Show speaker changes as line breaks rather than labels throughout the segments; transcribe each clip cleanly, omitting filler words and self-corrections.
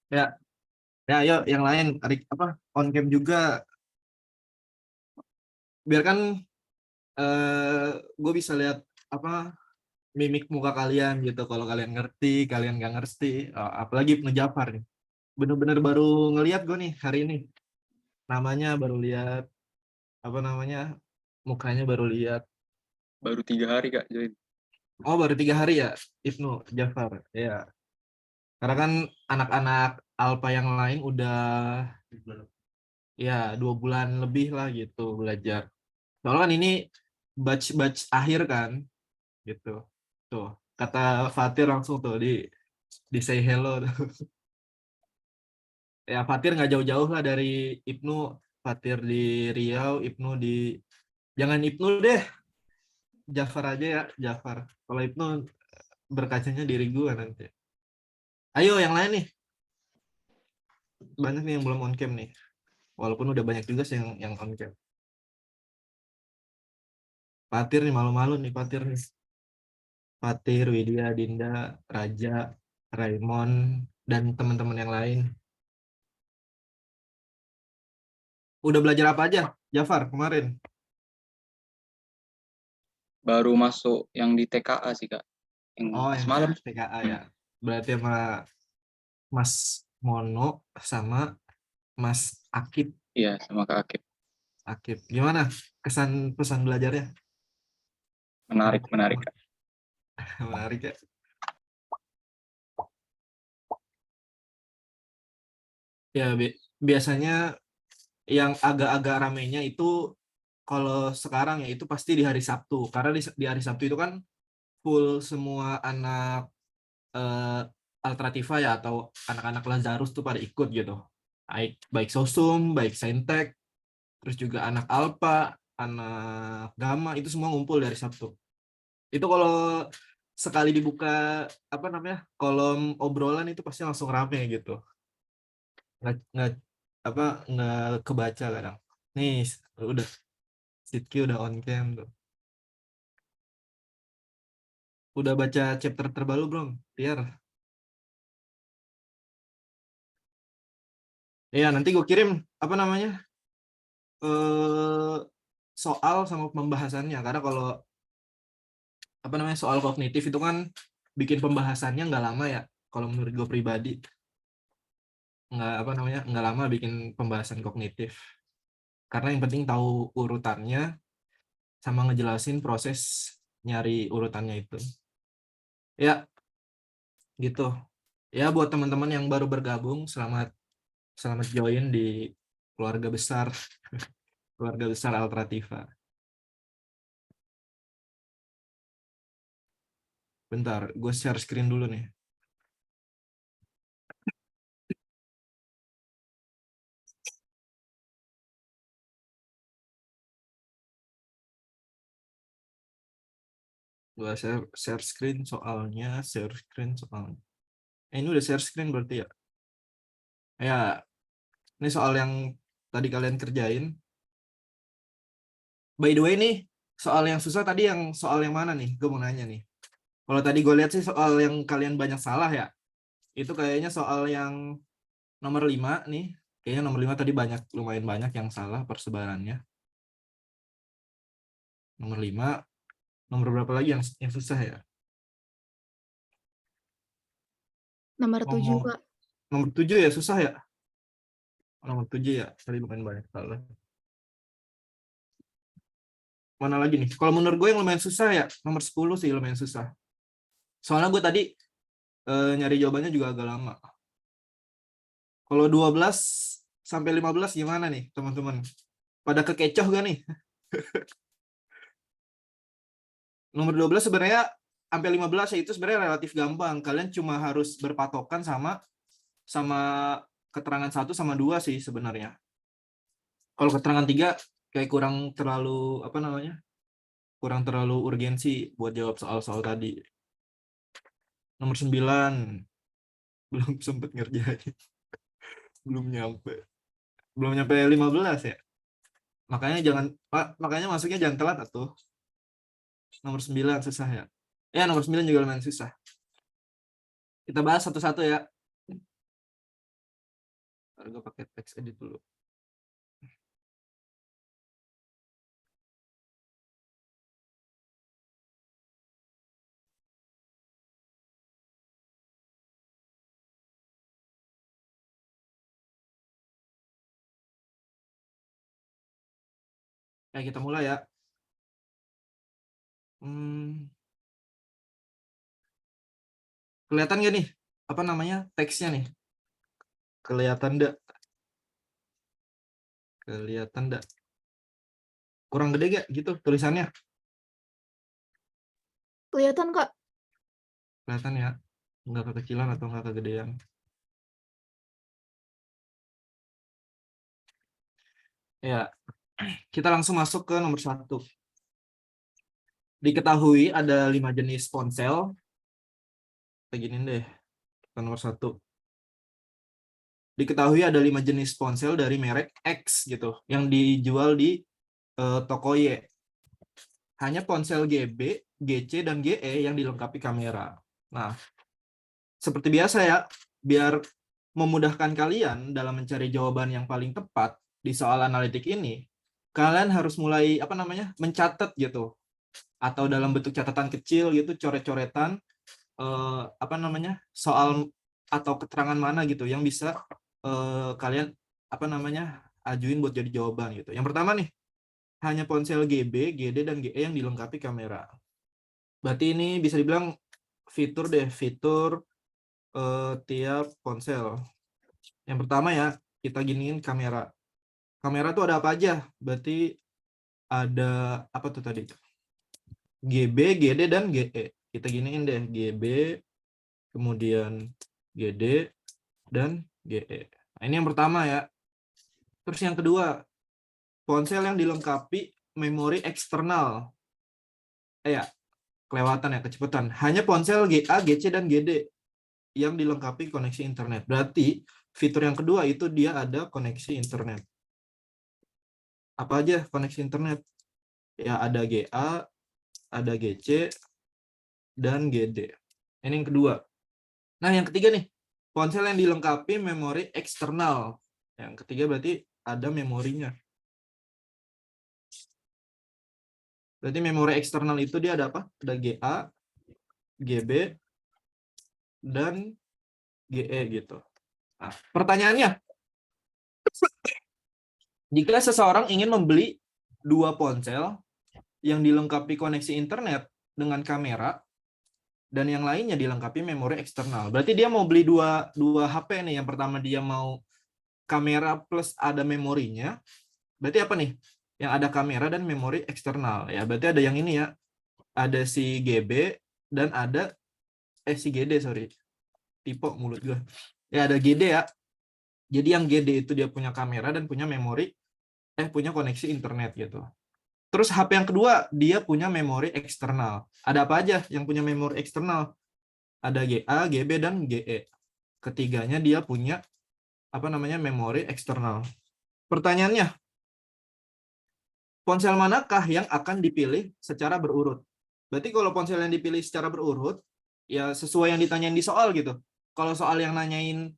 Ya, ya, ayo yang lain, on cam juga. Biarkan gue bisa lihat apa mimik muka kalian gitu. Kalau kalian ngerti, kalian nggak ngerti. Apalagi Ibnu Jafar nih. Bener-bener baru ngeliat gue nih hari ini. Namanya baru lihat, apa namanya, mukanya baru lihat.
Baru 3 hari Kak join.
Oh, baru 3 hari ya, Ibnu Jafar. Ya, karena kan anak-anak Alpa yang lain udah ya 2 bulan lebih lah gitu belajar. Soalnya kan ini batch akhir kan, gitu. Tuh, kata Fatir langsung tuh di say hello. Ya Fatir nggak jauh-jauh lah dari Ibnu. Fatir di Riau, Ibnu di, jangan Ibnu deh, Jafar aja ya, Jafar. Kalau Ibnu berkacanya diri gue nanti. Ayo yang lain nih, banyak nih yang belum on cam nih. Walaupun udah banyak juga sih yang on cam. Fatir nih malu-malu nih Fatir nih. Fatir, Widya, Dinda, Raja, Raymond, dan teman-teman yang lain. Udah belajar apa aja, Jafar, kemarin?
Baru masuk yang di TKA sih Kak. Yang
Oh, yang
semalam.
TKA ya.
Hmm.
Berarti sama Mas Mono sama Mas Akib.
Iya sama Kak Akib.
Akib. Gimana kesan pesan belajarnya?
Menarik, menarik Kak.
Menarik ya. Ya, biasanya yang agak-agak ramenya itu kalau sekarang ya itu pasti di hari Sabtu. Karena di hari Sabtu itu kan full semua anak eh, Altrativa ya atau anak-anak Lazarus tuh pada ikut gitu. Baik baik Sosum, baik Saintek, terus juga anak Alpha, anak Gamma itu semua ngumpul dari Sabtu. Itu kalau sekali dibuka apa namanya kolom obrolan itu pasti langsung rame gitu. Nggak apa nggak kebaca kadang. Nih udah Sidki udah on cam tuh. Udah baca chapter terbaru belum? Biar. Ya nanti gue kirim apa namanya eh soal sama pembahasannya karena kalau apa namanya soal kognitif itu kan bikin pembahasannya nggak lama ya kalau menurut gue pribadi nggak apa namanya nggak lama bikin pembahasan kognitif karena yang penting tahu urutannya sama ngejelasin proses nyari urutannya itu ya gitu ya buat teman-teman yang baru bergabung selamat selamat join di keluarga besar keluarga besar Altrativa. Bentar gue share screen dulu nih. Gue share screen soalnya ini udah share screen berarti ya. Ya, ini soal yang tadi kalian kerjain. By the way nih, soal yang susah tadi yang soal yang mana nih? Gue mau nanya nih. Kalau tadi gue lihat sih soal yang kalian banyak salah ya. Itu kayaknya soal yang nomor 5 nih. Kayaknya nomor 5 tadi lumayan banyak yang salah persebarannya. Nomor 5, nomor berapa lagi yang susah ya?
Nomor 7,
Ngomong
Kak.
nomor 7 ya susah ya? Nomor 7 ya, tadi lumayan banyak salah. Mana lagi nih? Kalau menurut gue yang lumayan susah ya, nomor 10 sih lumayan susah. Soalnya gue tadi nyari jawabannya juga agak lama. Kalau 12 sampai 15 gimana nih, teman-teman? Pada kekecoh gak nih? Nomor 12 sebenarnya sampai 15 ya itu sebenarnya relatif gampang. Kalian cuma harus berpatokan sama sama keterangan 1 sama 2 sih sebenarnya. Kalau keterangan 3 kayak kurang terlalu apa namanya? Kurang terlalu urgensi buat jawab soal-soal tadi. Nomor 9 belum sempet ngerjain. Belum nyampe. Belum nyampe 15 ya. Makanya masuknya jangan telat atuh. Nomor 9 susah ya. Ya, nomor 9 juga lumayan susah. Kita bahas satu-satu ya. Gue pakai text edit dulu. Ya, kita mulai ya. Kelihatan nggak nih? Apa namanya? Teksnya nih. Kelihatan nggak? Kelihatan nggak? Kurang gede gak gitu tulisannya?
Kelihatan, Kak.
Kelihatan ya? Nggak kekecilan atau nggak kegedean? Ya, kita langsung masuk ke nomor 1. Diketahui ada 5 jenis ponsel. Begini deh, ke nomor 1. Diketahui ada 5 jenis ponsel dari merek X gitu, yang dijual di toko Y. Hanya ponsel GB, GC, dan GE yang dilengkapi kamera. Nah, seperti biasa ya, biar memudahkan kalian dalam mencari jawaban yang paling tepat di soal analitik ini, kalian harus mulai mencatat gitu, atau dalam bentuk catatan kecil gitu, coret-coretan soal atau keterangan mana gitu yang bisa kalian ajuin buat jadi jawaban gitu. Yang pertama nih, hanya ponsel GB, GD, dan GE yang dilengkapi kamera. Berarti ini bisa dibilang fitur tiap ponsel. Yang pertama ya, kita giniin kamera. Kamera tuh ada apa aja? Berarti ada apa tuh tadi? GB, GD, dan GE. Kita giniin deh, GB, kemudian GD, dan GE. Nah, ini yang pertama ya. Terus yang kedua, ponsel yang dilengkapi memori eksternal. Ya, kelewatan ya, kecepatan. Hanya ponsel GA, GC, dan GD yang dilengkapi koneksi internet. Berarti fitur yang kedua itu dia ada koneksi internet. Apa aja koneksi internet? Ya, ada GA, ada GC, dan GD. Ini yang kedua. Nah, yang ketiga nih, ponsel yang dilengkapi memori eksternal. Yang ketiga berarti ada memorinya. Berarti memori eksternal itu dia ada apa? Ada GA, GB, dan GE gitu. Nah, pertanyaannya, jika seseorang ingin membeli 2 ponsel yang dilengkapi koneksi internet dengan kamera dan yang lainnya dilengkapi memori eksternal. Berarti dia mau beli dua HP nih. Yang pertama dia mau kamera plus ada memorinya. Berarti apa nih? Yang ada kamera dan memori eksternal. Ya, berarti ada yang ini ya. Ada si GB dan ada si GD, sorry. Tipe mulut gue. Ya, ada GD ya. Jadi yang GD itu dia punya kamera dan punya memori punya koneksi internet gitu. Terus HP yang kedua dia punya memori eksternal. Ada apa aja yang punya memori eksternal? Ada GA, GB, dan GE. Ketiganya dia punya memori eksternal. Pertanyaannya, ponsel manakah yang akan dipilih secara berurut? Berarti kalau ponsel yang dipilih secara berurut, ya sesuai yang ditanyain di soal gitu. Kalau soal yang nanyain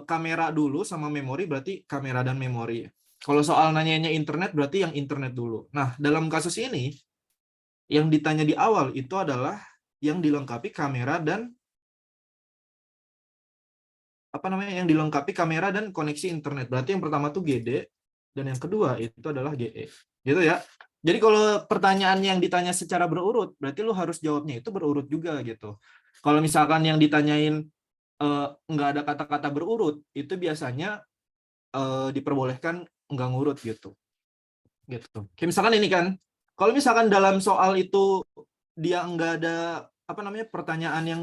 kamera dulu sama memori, berarti kamera dan memori. Kalau soal nanyainnya internet, berarti yang internet dulu. Nah, dalam kasus ini, yang ditanya di awal itu adalah yang dilengkapi kamera dan yang dilengkapi kamera dan koneksi internet. Berarti yang pertama tuh GD dan yang kedua itu adalah GE. Gitu ya. Jadi kalau pertanyaan yang ditanya secara berurut, berarti lu harus jawabnya itu berurut juga gitu. Kalau misalkan yang ditanyain nggak ada kata-kata berurut, itu biasanya diperbolehkan nggak ngurut gitu. Kayak misalkan ini kan, kalau misalkan dalam soal itu dia nggak ada pertanyaan yang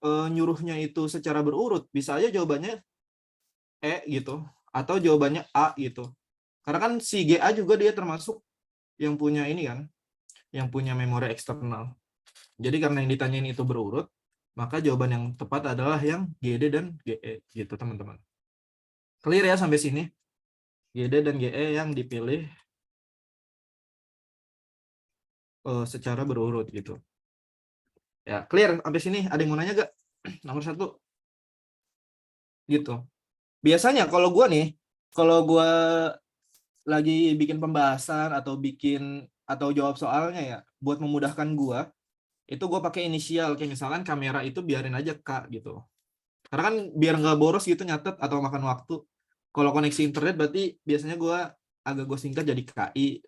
nyuruhnya itu secara berurut, bisa aja jawabannya gitu atau jawabannya A gitu. Karena kan si GA juga dia termasuk yang punya ini kan, yang punya memori eksternal. Jadi karena yang ditanyain itu berurut, maka jawaban yang tepat adalah yang GD dan GE gitu teman-teman. Clear ya sampai sini? GD dan GE yang dipilih secara berurut gitu. Ya, clear sampai sini. Ada yang mau nanya gak? Nomor 1. Gitu. biasanya kalau gua lagi bikin pembahasan atau jawab soalnya ya, buat memudahkan gua, itu gua pakai inisial, kayak misalkan kamera itu biarin aja K gitu. Karena kan biar nggak boros gitu nyatet atau makan waktu. Kalau koneksi internet berarti biasanya gua singkat jadi KI.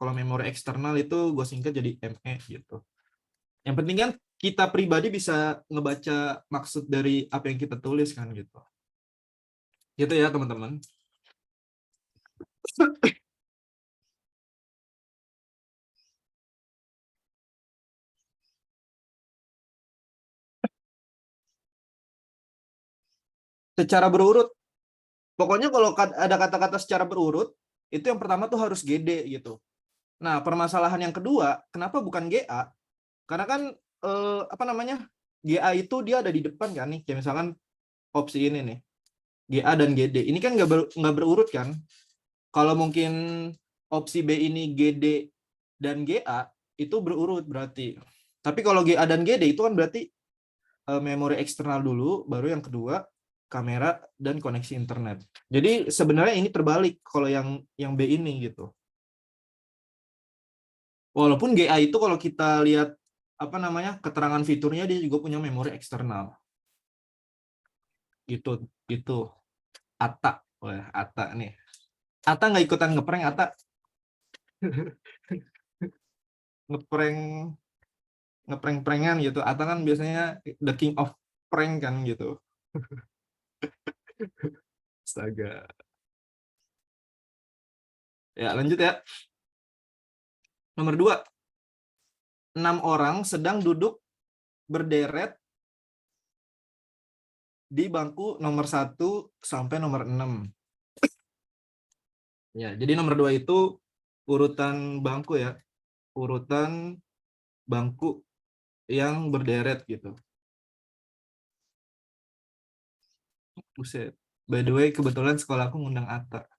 Kalau memori eksternal itu gue singkat jadi ME gitu. Yang penting kan kita pribadi bisa ngebaca maksud dari apa yang kita tulis kan gitu. Gitu ya teman-teman. Secara berurut. Pokoknya kalau ada kata-kata secara berurut, itu yang pertama tuh harus GD gitu. Nah, permasalahan yang kedua, kenapa bukan GA? Karena kan apa namanya? GA itu dia ada di depan kan nih. Kayak misalkan opsi ini nih. GA dan GD. Ini kan nggak berurut kan? Kalau mungkin opsi B ini GD dan GA itu berurut berarti. Tapi kalau GA dan GD itu kan berarti memori eksternal dulu, baru yang kedua kamera dan koneksi internet. Jadi sebenarnya ini terbalik kalau yang B ini gitu. Walaupun GA itu kalau kita lihat apa namanya keterangan fiturnya dia juga punya memori eksternal. Gitu. Ata, wah Ata nih. Ata nggak ikutan ngeprank Ata. ngeprank-prankan gitu. Ata kan biasanya the king of prank kan gitu. Astaga. Ya, lanjut ya. Nomor 2. 6 orang sedang duduk berderet di bangku nomor 1 sampai nomor 6. Ya, jadi nomor 2 itu urutan bangku ya. Urutan bangku yang berderet gitu. Buset. By the way, kebetulan sekolahku ngundang Atta.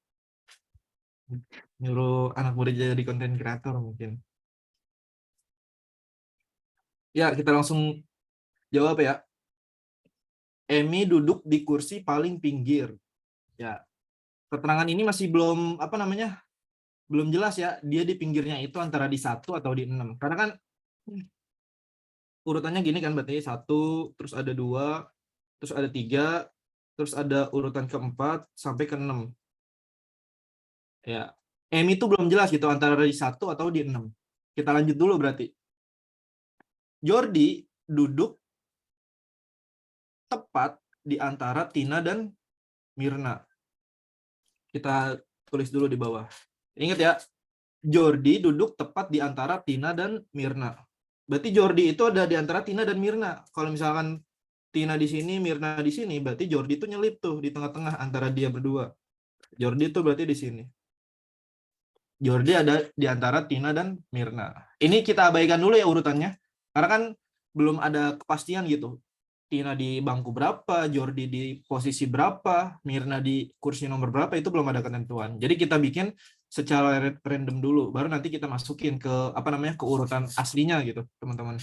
Nyuruh anak murid jadi konten kreator mungkin. Ya, kita langsung jawab ya. Emi duduk di kursi paling pinggir. Ya, keterangan ini masih belum apa namanya? Belum jelas ya. Dia di pinggirnya itu antara di 1 atau di 6. Karena kan urutannya gini kan berarti 1, terus ada 2, terus ada 3, terus ada urutan keempat sampai ke 6. Ya. Emi itu belum jelas gitu antara di 1 atau di 6. Kita lanjut dulu berarti. Jordi duduk tepat di antara Tina dan Mirna. Kita tulis dulu di bawah. Ingat ya, Jordi duduk tepat di antara Tina dan Mirna. Berarti Jordi itu ada di antara Tina dan Mirna. Kalau misalkan Tina di sini, Mirna di sini, berarti Jordi itu nyelip tuh di tengah-tengah antara dia berdua. Jordi itu berarti di sini. Jordi ada di antara Tina dan Mirna. Ini kita abaikan dulu ya urutannya. Karena kan belum ada kepastian gitu. Tina di bangku berapa, Jordi di posisi berapa, Mirna di kursi nomor berapa, itu belum ada ketentuan. Jadi kita bikin secara random dulu, baru nanti kita masukin ke apa namanya ke urutan aslinya gitu, teman-teman.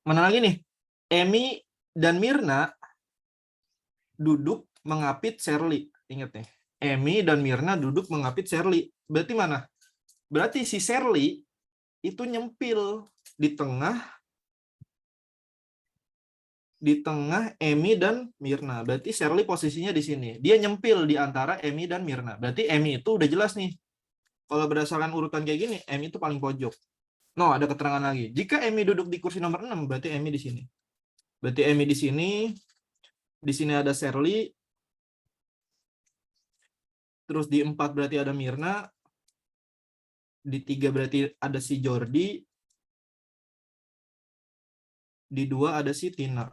Mana lagi nih? Emi dan Mirna duduk mengapit Shirley. Ingat nih. Emi dan Mirna duduk mengapit Shirley. Berarti mana? Berarti si Shirley itu nyempil di tengah Emi dan Mirna. Berarti Shirley posisinya di sini. Dia nyempil di antara Emi dan Mirna. Berarti Emi itu udah jelas nih. Kalau berdasarkan urutan kayak gini, Emi itu paling pojok. No, ada keterangan lagi. Jika Emi duduk di kursi nomor 6, berarti Emi di sini. Berarti Emi di sini. Di sini ada Shirley. Terus di 4 berarti ada Mirna. Di 3 berarti ada si Jordi. Di 2 ada si Tina.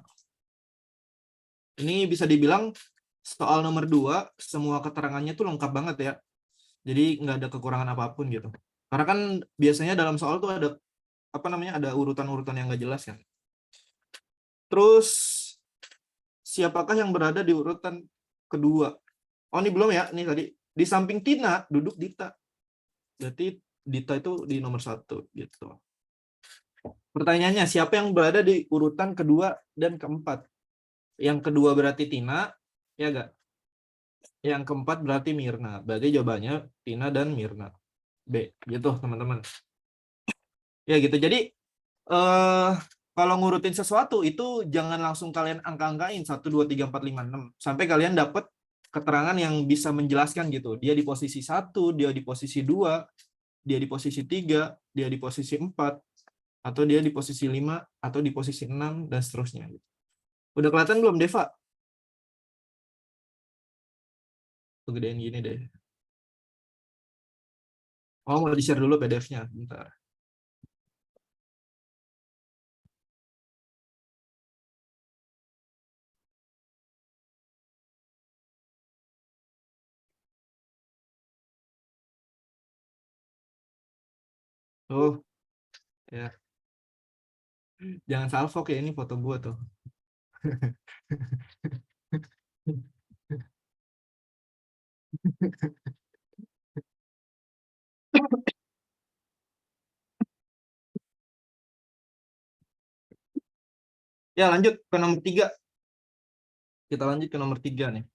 Ini bisa dibilang soal nomor 2, semua keterangannya tuh lengkap banget ya. Jadi nggak ada kekurangan apapun gitu. Karena kan biasanya dalam soal tuh ada apa namanya ada urutan-urutan yang nggak jelas kan. Terus siapakah yang berada di urutan kedua? Oh ini belum ya, ini tadi di samping Tina duduk Dita. Berarti Dita itu di nomor 1 gitu. Pertanyaannya siapa yang berada di urutan kedua dan keempat? Yang kedua berarti Tina, Ya enggak? Yang keempat berarti Mirna. Berarti jawabannya Tina dan Mirna. B. Gitu, teman-teman. Ya gitu. Jadi kalau ngurutin sesuatu itu jangan langsung kalian angka-angkain 1 2 3 4 5 6 sampai kalian dapat keterangan yang bisa menjelaskan gitu. Dia di posisi 1, dia di posisi 2, dia di posisi 3, dia di posisi 4, atau dia di posisi 5, atau di posisi 6 dan seterusnya gitu. Udah kelihatan belum, Deva? Kegedean gini deh. Oh, mau di-share dulu PDF-nya, bentar. Oh, ya. Jangan salfok ya, ini foto gua tuh. Ya, lanjut ke nomor 3. Kita lanjut ke nomor 3 nih.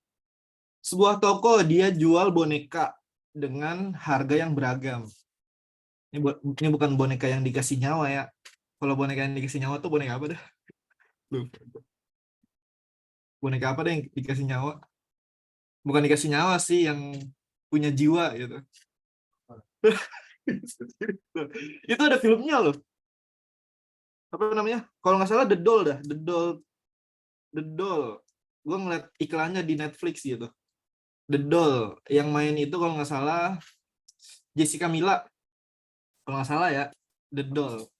Sebuah toko dia jual boneka dengan harga yang beragam. Ini bukan boneka yang dikasih nyawa ya. Kalau boneka yang dikasih nyawa tuh boneka apa dah? Lupa. Boneka apa deh yang dikasih nyawa? Bukan dikasih nyawa sih, yang punya jiwa gitu. Itu ada filmnya loh. Apa namanya? Kalau nggak salah The Doll dah. The Doll. Gue ngeliat iklannya di Netflix gitu. The Doll. Yang main itu kalau nggak salah Jessica Mila. Kalau nggak salah ya. The Doll.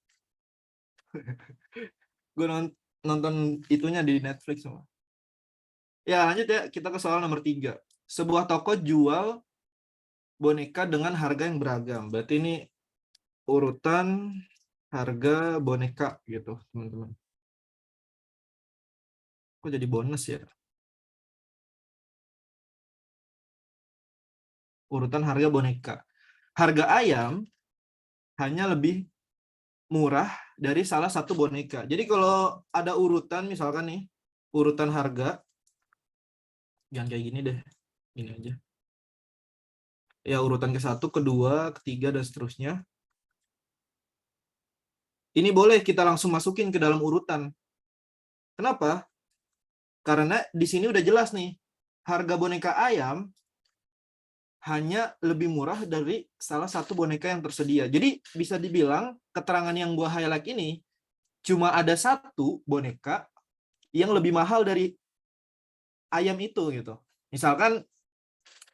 Gue nonton itunya di Netflix semua. Ya lanjut ya, kita ke soal nomor 3. Sebuah toko jual boneka dengan harga yang beragam. Berarti ini urutan harga boneka gitu, teman-teman. Kok jadi bonus ya? Urutan harga boneka. Harga ayam hanya lebih murah dari salah satu boneka. Jadi kalau ada urutan, misalkan nih, urutan harga, jangan kayak gini deh, gini aja. Ya urutan ke-1, ke-2, ke-3, dan seterusnya. Ini boleh kita langsung masukin ke dalam urutan. Kenapa? Karena di sini udah jelas nih, harga boneka ayam hanya lebih murah dari salah satu boneka yang tersedia. Jadi bisa dibilang keterangan yang gua highlight ini cuma ada satu boneka yang lebih mahal dari ayam itu gitu. Misalkan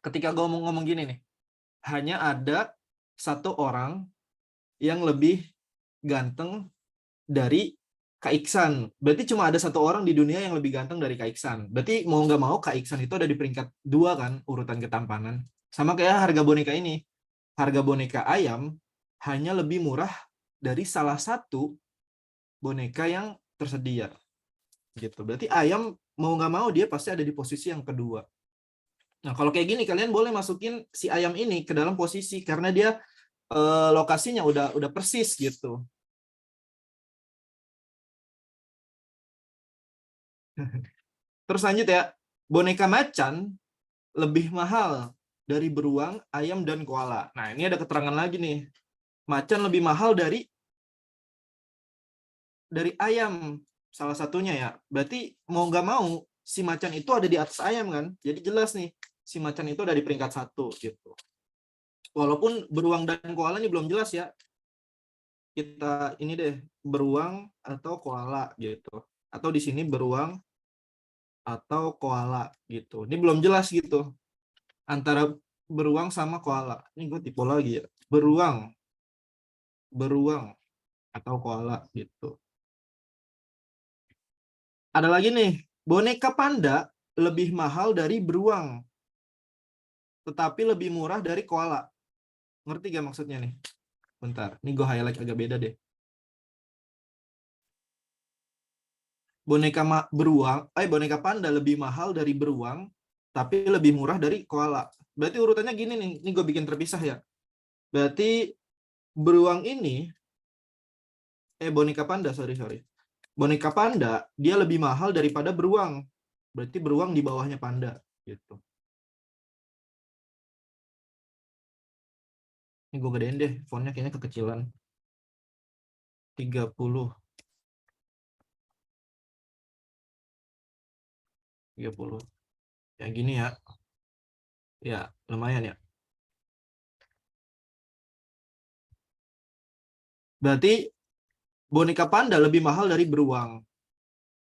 ketika gua ngomong gini nih, hanya ada satu orang yang lebih ganteng dari Kak Iksan. Berarti cuma ada satu orang di dunia yang lebih ganteng dari Kak Iksan. Berarti mau nggak mau Kak Iksan itu ada di peringkat 2 kan, urutan ketampanan. Sama kayak harga boneka ini. Harga boneka ayam hanya lebih murah dari salah satu boneka yang tersedia. Gitu. Berarti ayam mau nggak mau dia pasti ada di posisi yang kedua. Nah, kalau kayak gini kalian boleh masukin si ayam ini ke dalam posisi karena dia lokasinya udah persis gitu. Terus lanjut ya. Boneka macan lebih mahal dari beruang, ayam, dan koala. Nah, ini ada keterangan lagi nih. Macan lebih mahal dari ayam, salah satunya ya. Berarti mau nggak mau, si macan itu ada di atas ayam kan? Jadi jelas nih, si macan itu ada di peringkat 1 gitu. Walaupun beruang dan koala ini belum jelas ya. Kita ini deh, beruang atau koala gitu. Atau di sini beruang atau koala gitu. Ini belum jelas gitu. Antara beruang sama koala. Ini gue tipe lagi ya. Beruang atau koala gitu. Ada lagi nih, boneka panda lebih mahal dari beruang, tetapi lebih murah dari koala. Ngerti gak maksudnya nih? Bentar, ini gue highlight agak beda deh. Boneka panda lebih mahal dari beruang, tapi lebih murah dari koala. Berarti urutannya gini nih, ini gue bikin terpisah ya. Berarti beruang ini, boneka panda, sorry. Boneka panda, dia lebih mahal daripada beruang. Berarti beruang di bawahnya panda gitu. Ini gue gedein deh, fontnya kayaknya kekecilan. 30. 30. Ya gini ya. Ya, lumayan ya. Berarti boneka panda lebih mahal dari beruang.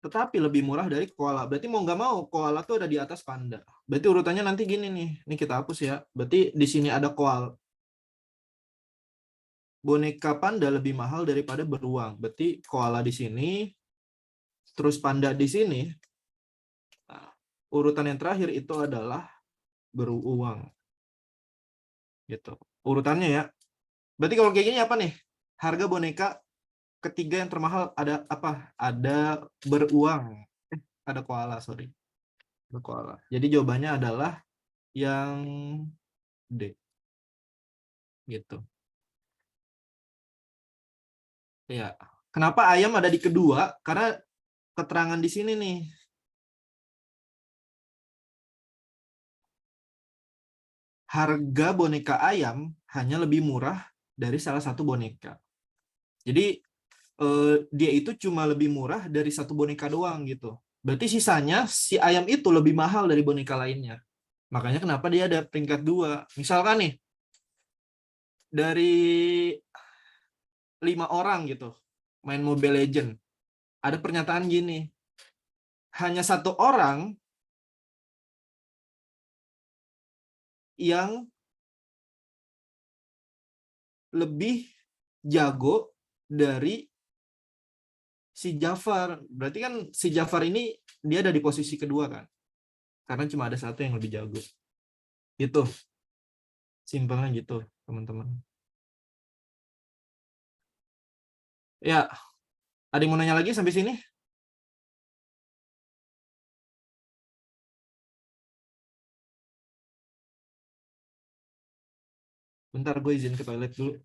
Tetapi lebih murah dari koala. Berarti mau nggak mau koala tuh ada di atas panda. Berarti urutannya nanti gini nih. Ini kita hapus ya. Berarti di sini ada koala. Boneka panda lebih mahal daripada beruang. Berarti koala di sini, terus panda di sini. Nah, urutan yang terakhir itu adalah beruang. Gitu. Urutannya ya. Berarti kalau kayak gini apa nih? Harga boneka ketiga yang termahal ada apa? Ada beruang. Ada koala, sorry. Ada koala. Jadi jawabannya adalah yang D. Gitu. Ya. Kenapa ayam ada di kedua? Karena keterangan di sini nih. Harga boneka ayam hanya lebih murah dari salah satu boneka. Jadi dia itu cuma lebih murah dari satu boneka doang gitu. Berarti sisanya si ayam itu lebih mahal dari boneka lainnya. Makanya kenapa dia ada peringkat 2. Misalkan nih, dari 5 orang gitu main Mobile Legend, ada pernyataan gini, hanya satu orang yang lebih jago dari si Jafar. Berarti kan si Jafar ini dia ada di posisi kedua kan, karena cuma ada satu yang lebih jago. Gitu, simpelnya gitu teman-teman. Ya, ada yang mau nanya lagi sampai sini? Bentar, gue izin ke toilet dulu.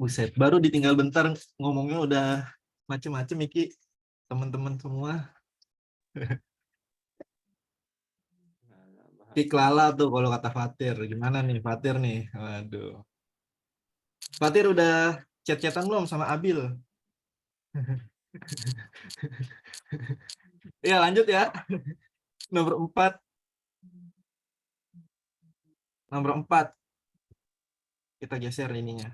Buset, baru ditinggal bentar ngomongnya udah macem-macem Iki, teman-teman semua. Tiklala tuh kalau kata Fatir. Gimana nih Fatir nih? Waduh. Fatir udah chat-chatan belum sama Abil? Ya lanjut ya. Nomor 4. Nomor 4. Kita geser ininya.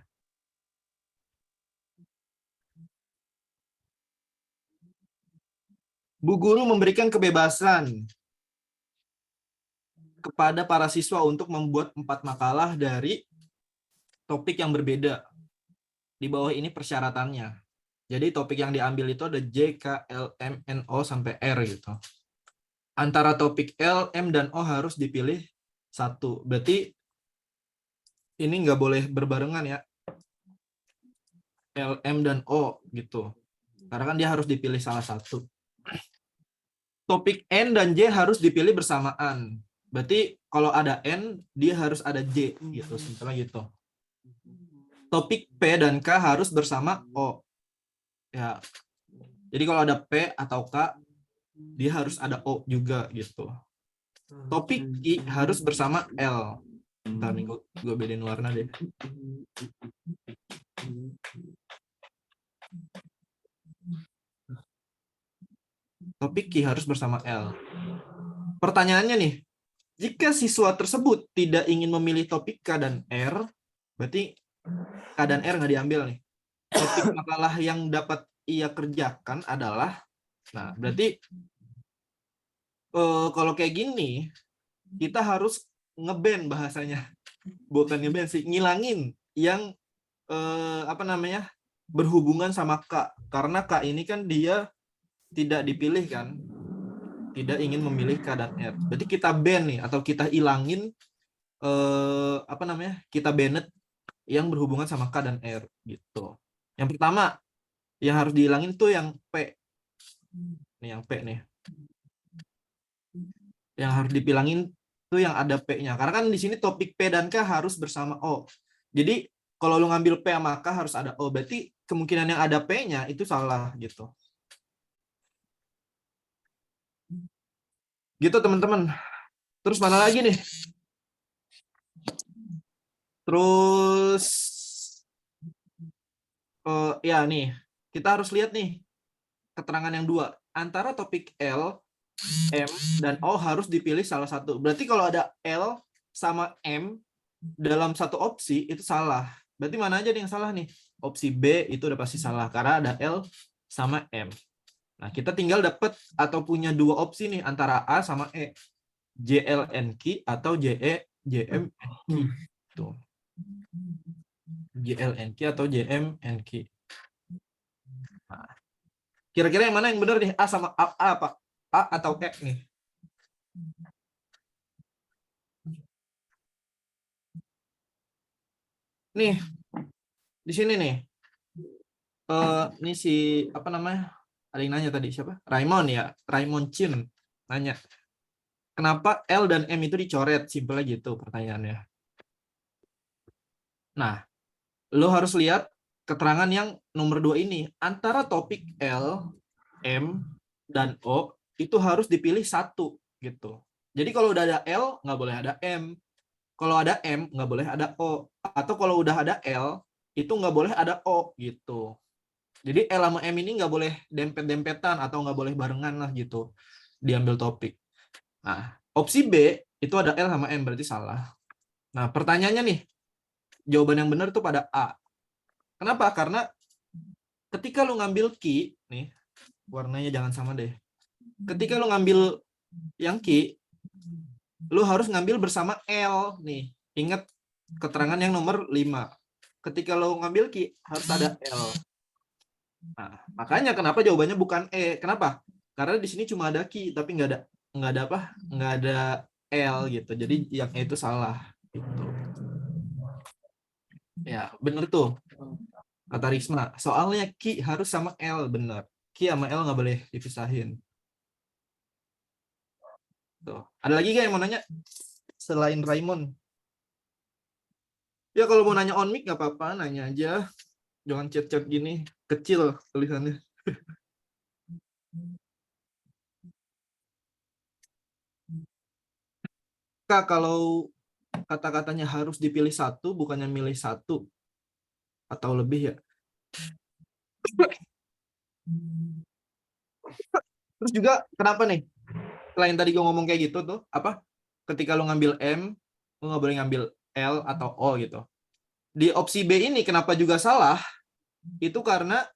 Bu guru memberikan kebebasan kepada para siswa untuk membuat 4 makalah dari topik yang berbeda. Di bawah ini persyaratannya. Jadi topik yang diambil itu ada J, K, L, M, N, O, sampai R gitu. Antara topik L, M, dan O harus dipilih satu. Berarti ini nggak boleh berbarengan ya. L, M, dan O gitu. Karena kan dia harus dipilih salah satu. Topik N dan J harus dipilih bersamaan. Berarti kalau ada N, dia harus ada J gitu. Simpelnya gitu. topik P dan K harus bersama O. Ya. Jadi kalau ada P atau K, dia harus ada O juga gitu. Topik I harus bersama L. Ntar nih gue bedain warna deh. Topik Q harus bersama L. Pertanyaannya nih, jika siswa tersebut tidak ingin memilih topik K dan R, berarti K dan R nggak diambil nih. Topik makalah yang dapat ia kerjakan adalah, nah berarti kalau kayak gini, kita harus nge-ban bahasanya. Bukan nge-ban sih, ngilangin yang apa namanya, berhubungan sama K. Karena K ini kan dia tidak dipilih kan, tidak ingin memilih K dan R. Berarti kita ban nih, atau kita ilangin apa namanya, kita banned yang berhubungan sama K dan R gitu. Yang pertama yang harus dihilangin tuh yang P. Nih yang P nih. Yang harus dipilangin tuh yang ada P-nya. Karena kan di sini topik P dan K harus bersama O. Jadi kalau lu ngambil P sama K harus ada O. Berarti kemungkinan yang ada P-nya itu salah gitu. Gitu teman-teman. Terus mana lagi nih? Terus ya nih, kita harus lihat nih keterangan yang dua. Antara topik L, M, dan O harus dipilih salah satu. Berarti kalau ada L sama M dalam satu opsi itu salah. Berarti mana aja nih yang salah nih? Opsi B itu udah pasti salah karena ada L sama M. Nah, kita tinggal dapat atau punya dua opsi nih antara A sama E. JLNQ atau JMNQ. Tuh. JLNQ atau JMNQ. Nah, kira-kira yang mana yang benar nih? A sama A apa? A atau E nih? Nih, di sini nih. Ini si apa namanya? Ada yang nanya tadi siapa? Raymond ya, Raymond Chin nanya. Kenapa L dan M itu dicoret? Simpel aja gitu pertanyaannya. Nah, lo harus lihat keterangan yang nomor 2 ini. Antara topik L, M, dan O itu harus dipilih satu gitu. Jadi kalau udah ada L, nggak boleh ada M. Kalau ada M, nggak boleh ada O. Atau kalau udah ada L, itu nggak boleh ada O gitu. Jadi L sama M ini nggak boleh dempet-dempetan atau nggak boleh barengan lah gitu. Diambil topik. Nah, opsi B itu ada L sama M, berarti salah. Nah, pertanyaannya nih, jawaban yang benar tuh pada A. Kenapa? Karena ketika lu ngambil Q, nih, warnanya jangan sama deh. Ketika lu ngambil yang Q, lu harus ngambil bersama L nih. Ingat keterangan yang nomor 5. Ketika lu ngambil Q, harus ada L. Nah, makanya kenapa jawabannya bukan E. Kenapa? Karena di sini cuma ada Q, tapi nggak ada apa? Nggak ada L gitu. Jadi yang E itu salah. Gitu. Ya, bener tuh. Kata Risma, soalnya Q harus sama L, bener. Q sama L nggak boleh dipisahin. Tuh. Ada lagi gak yang mau nanya? Selain Raymond. Ya kalau mau nanya on mic nggak apa-apa, nanya aja. Jangan chat-chat gini, kecil tulisannya. Kak, kalau kata-katanya harus dipilih satu, bukannya milih satu atau lebih ya. Terus juga kenapa nih? Selain tadi gue ngomong kayak gitu tuh, apa? Ketika lo ngambil M, lo nggak boleh ngambil L atau O gitu. Di opsi B ini kenapa juga salah? Itu karena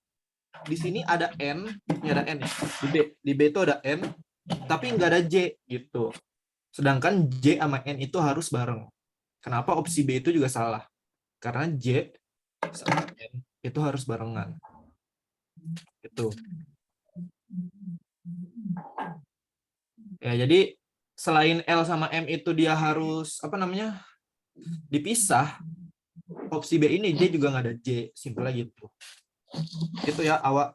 di sini ada N, ini ada N ya. Di B itu ada N, tapi nggak ada J gitu. Sedangkan J sama N itu harus bareng. Kenapa opsi B itu juga salah? Karena J sama N itu harus barengan. Itu. Ya, jadi selain L sama M itu dia harus apa namanya? Dipisah. Opsi B ini J juga nggak ada J, simpel aja gitu. Itu ya awak.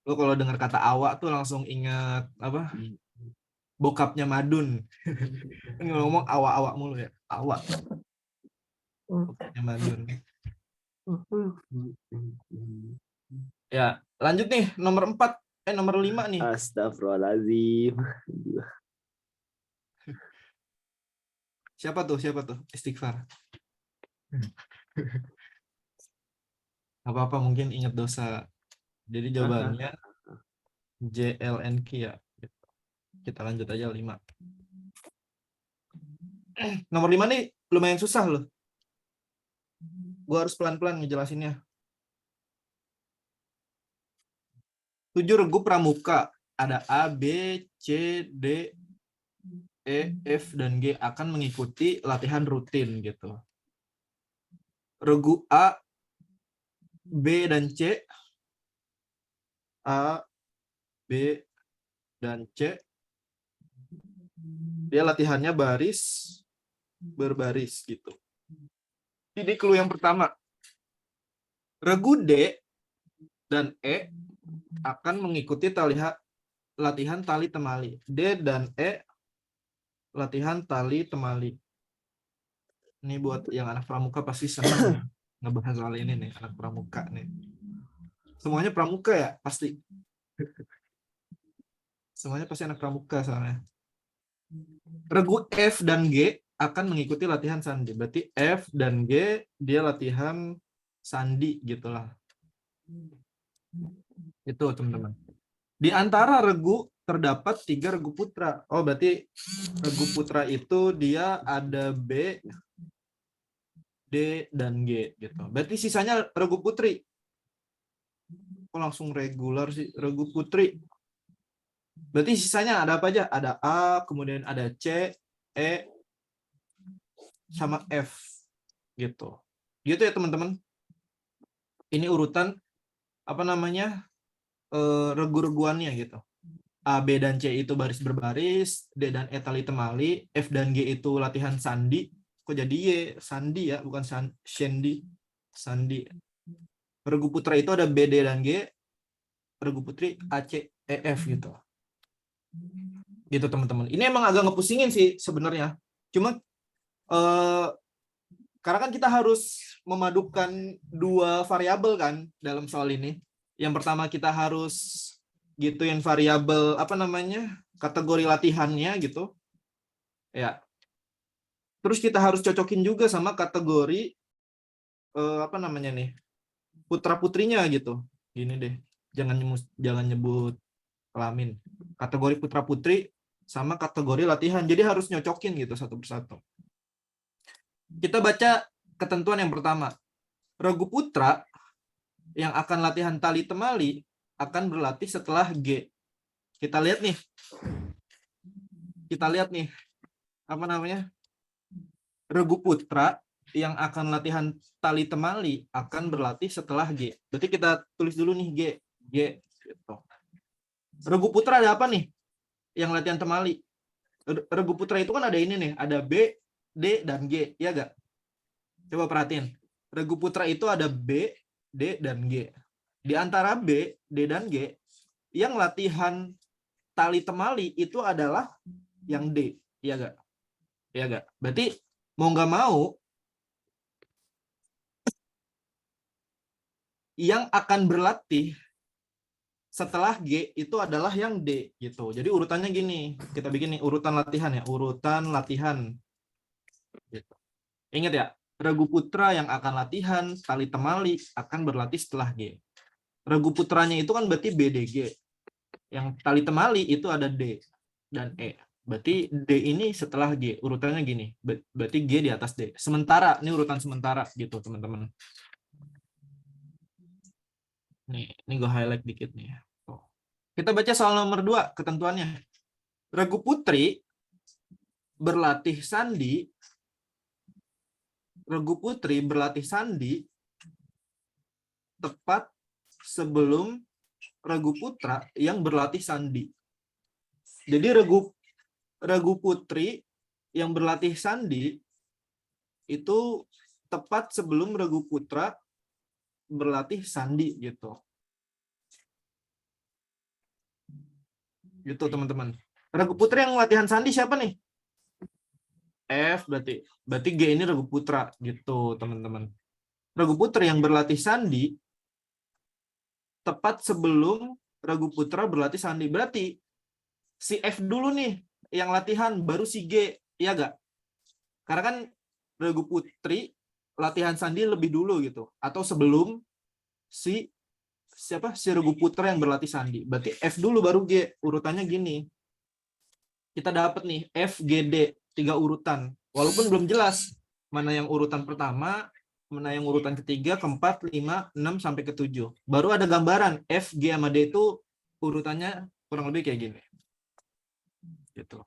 Lo kalau dengar kata awak tuh langsung ingat apa? bokapnya Madun. Ngomong awak-awak mulu ya. Awak. Bokapnya Madun. Ya, lanjut nih nomor 4. Nomor 5 nih.
Astagfirullahaladzim.
Siapa tuh? Istighfar. Apa-apa mungkin ingat dosa. Jadi jawabannya JLNK ya. Kita lanjut aja 5. Nomor 5 nih lumayan susah loh. Gua harus pelan-pelan ngejelasinnya. 7 regu pramuka. Ada A, B, C, D, E, F, dan G akan mengikuti latihan rutin gitu. Regu A, B, dan C. A, B, dan C. Dia latihannya berbaris gitu. Ini clue yang pertama. Regu D dan E akan mengikuti latihan tali temali. D dan E latihan tali temali. Ini buat yang anak pramuka pasti senang ngebahas soal ini nih, anak pramuka nih. Semuanya pramuka ya, pasti. Semuanya pasti anak pramuka soalnya. Regu F dan G akan mengikuti latihan sandi. Berarti F dan G dia latihan sandi gitulah. Itu teman-teman. Di antara regu terdapat 3 regu putra. Oh, berarti regu putra itu dia ada B, D, dan G gitu. Berarti sisanya regu putri. Kok langsung regular sih? Regu putri. Berarti sisanya ada apa aja? Ada A, kemudian ada C, E, sama F gitu. Gitu ya teman-teman. Ini urutan apa namanya? Regu-reguannya gitu. A, B, dan C itu baris berbaris, D dan E tali temali, F dan G itu latihan sandi. Kok jadi Y? Sandi ya, bukan Shendi. Sandi. Regu putra itu ada B, D, dan G. Regu putri A, C, E, F gitu. Gitu teman-teman. Ini emang agak ngepusingin sih sebenarnya. Cuma karena kan kita harus memadukan 2 variabel kan dalam soal ini. Yang pertama kita harus gituin variabel apa namanya? Kategori latihannya gitu. Ya. Terus kita harus cocokin juga sama kategori apa namanya nih? Putra-putrinya gitu. Gini deh. Jangan nyebut kelamin. Kategori putra-putri sama kategori latihan. Jadi harus nyocokin gitu satu persatu. Kita baca ketentuan yang pertama. Regu putra yang akan latihan tali temali akan berlatih setelah G. Kita lihat nih. Apa namanya? Regu putra yang akan latihan tali temali akan berlatih setelah G. Berarti kita tulis dulu nih G. Gitu. Regu putra ada apa nih? Yang latihan temali. Regu putra itu kan ada ini nih. Ada B, D, dan G. Iya nggak? Coba perhatiin. Regu putra itu ada B, D, dan G. Di antara B, D, dan G, yang latihan tali temali itu adalah yang D. Iya nggak? Iya nggak? Berarti mau nggak mau, yang akan berlatih setelah G itu adalah yang D gitu. Jadi urutannya gini, kita bikin nih urutan latihan ya, urutan latihan. Gitu. Ingat ya, regu putra yang akan latihan tali temali akan berlatih setelah G. Regu putranya itu kan berarti B, D, G. Yang tali temali itu ada D dan E. Berarti D ini setelah G, urutannya gini. Berarti G di atas D. Sementara, ini urutan sementara gitu teman-teman. Nih, ini gue highlight dikit nih. Kita baca soal nomor 2, ketentuannya. Regu putri berlatih sandi tepat sebelum regu putra yang berlatih sandi. Jadi regu putri yang berlatih sandi itu tepat sebelum regu putra berlatih sandi gitu. Gitu teman-teman. Regu putra yang latihan sandi siapa nih? F berarti G ini regu putra gitu, teman-teman. Regu putra yang berlatih sandi tepat sebelum regu putra berlatih sandi. Berarti si F dulu nih yang latihan, baru si G, iya gak? Karena kan regu putri latihan sandi lebih dulu gitu, atau sebelum si regu putra yang berlatih sandi. Berarti F dulu baru G. Urutannya gini. Kita dapat nih F, G, D, 3 urutan. Walaupun belum jelas mana yang urutan pertama, mana yang urutan ketiga, keempat, 5, 6 sampai ke 7. Baru ada gambaran F, G sama D itu urutannya kurang lebih kayak gini. Gitu.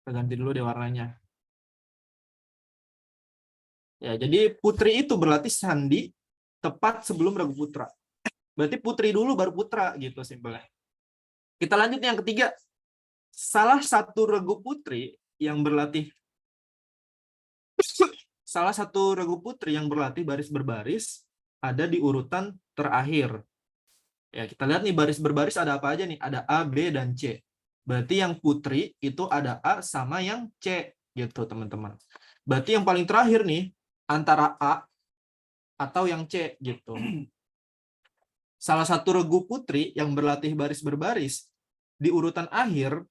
Kita ganti dulu deh warnanya. Ya, jadi putri itu berlatih sandi tepat sebelum regu putra. Berarti putri dulu baru putra gitu simpelnya. Kita lanjut yang ketiga. Salah satu regu putri yang berlatih baris berbaris ada di urutan terakhir. Ya, kita lihat nih baris berbaris ada apa aja nih? Ada A, B, dan C. Berarti yang putri itu ada A sama yang C gitu, teman-teman. Berarti yang paling terakhir nih antara A atau yang C gitu. Salah satu regu putri yang berlatih baris berbaris di urutan akhir,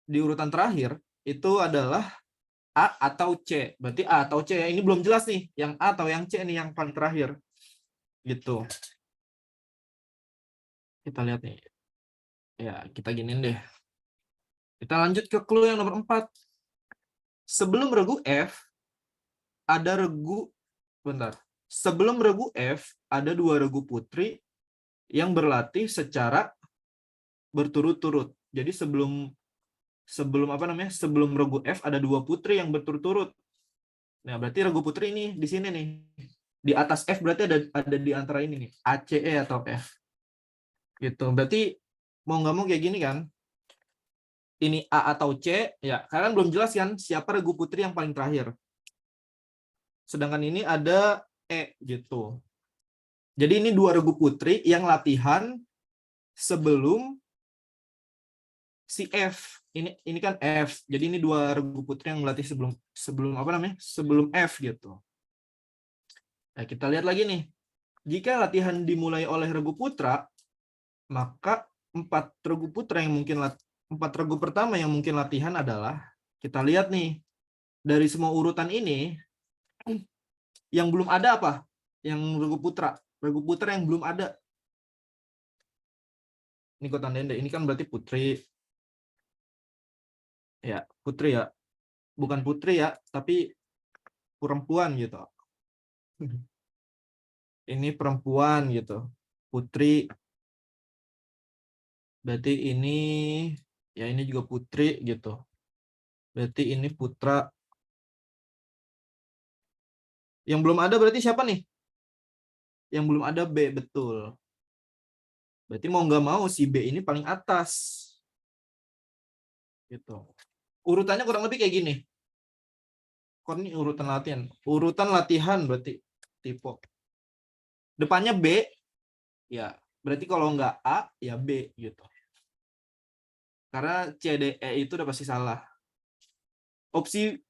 di urutan terakhir itu adalah A atau C. Berarti A atau C. Ini belum jelas nih, yang A atau yang C nih yang paling terakhir. Gitu. Kita lihat nih. Ya, kita giniin deh. Kita lanjut ke clue yang nomor 4. Sebelum regu F ada regu Sebelum regu F ada 2 regu putri yang berlatih secara berturut-turut. Jadi sebelum regu F ada 2 putri yang berturut-turut. Nah, berarti regu putri ini di sini nih. Di atas F berarti ada di antara ini nih, A, C, E atau F. Gitu. Berarti mau nggak mau kayak gini kan? Ini A atau C, ya kalian belum jelas kan siapa regu putri yang paling terakhir. Sedangkan ini ada E gitu. Jadi ini 2 regu putri yang latihan sebelum si F. Ini kan F. Jadi ini 2 regu putri yang melatih sebelum F gitu. Nah, kita lihat lagi nih. Jika latihan dimulai oleh regu putra, maka 4 regu pertama yang mungkin latihan adalah, kita lihat nih, dari semua urutan ini, yang belum ada apa? Yang regu putra. Regu putra yang belum ada. Ini kok tandain deh. Ini kan berarti putri. Ya, putri ya. Bukan putri ya, tapi perempuan gitu. Ini perempuan gitu. Putri. Berarti ini, ya ini juga putri gitu. Berarti ini putra. Yang belum ada berarti siapa nih? Yang belum ada B, betul. Berarti mau nggak mau si B ini paling atas. Gitu. Urutannya kurang lebih kayak gini. Kok ini urutan latihan? Urutan latihan berarti tipe. Depannya B, ya berarti kalau nggak A, ya B gitu. Karena C, D, E itu udah pasti salah. Opsi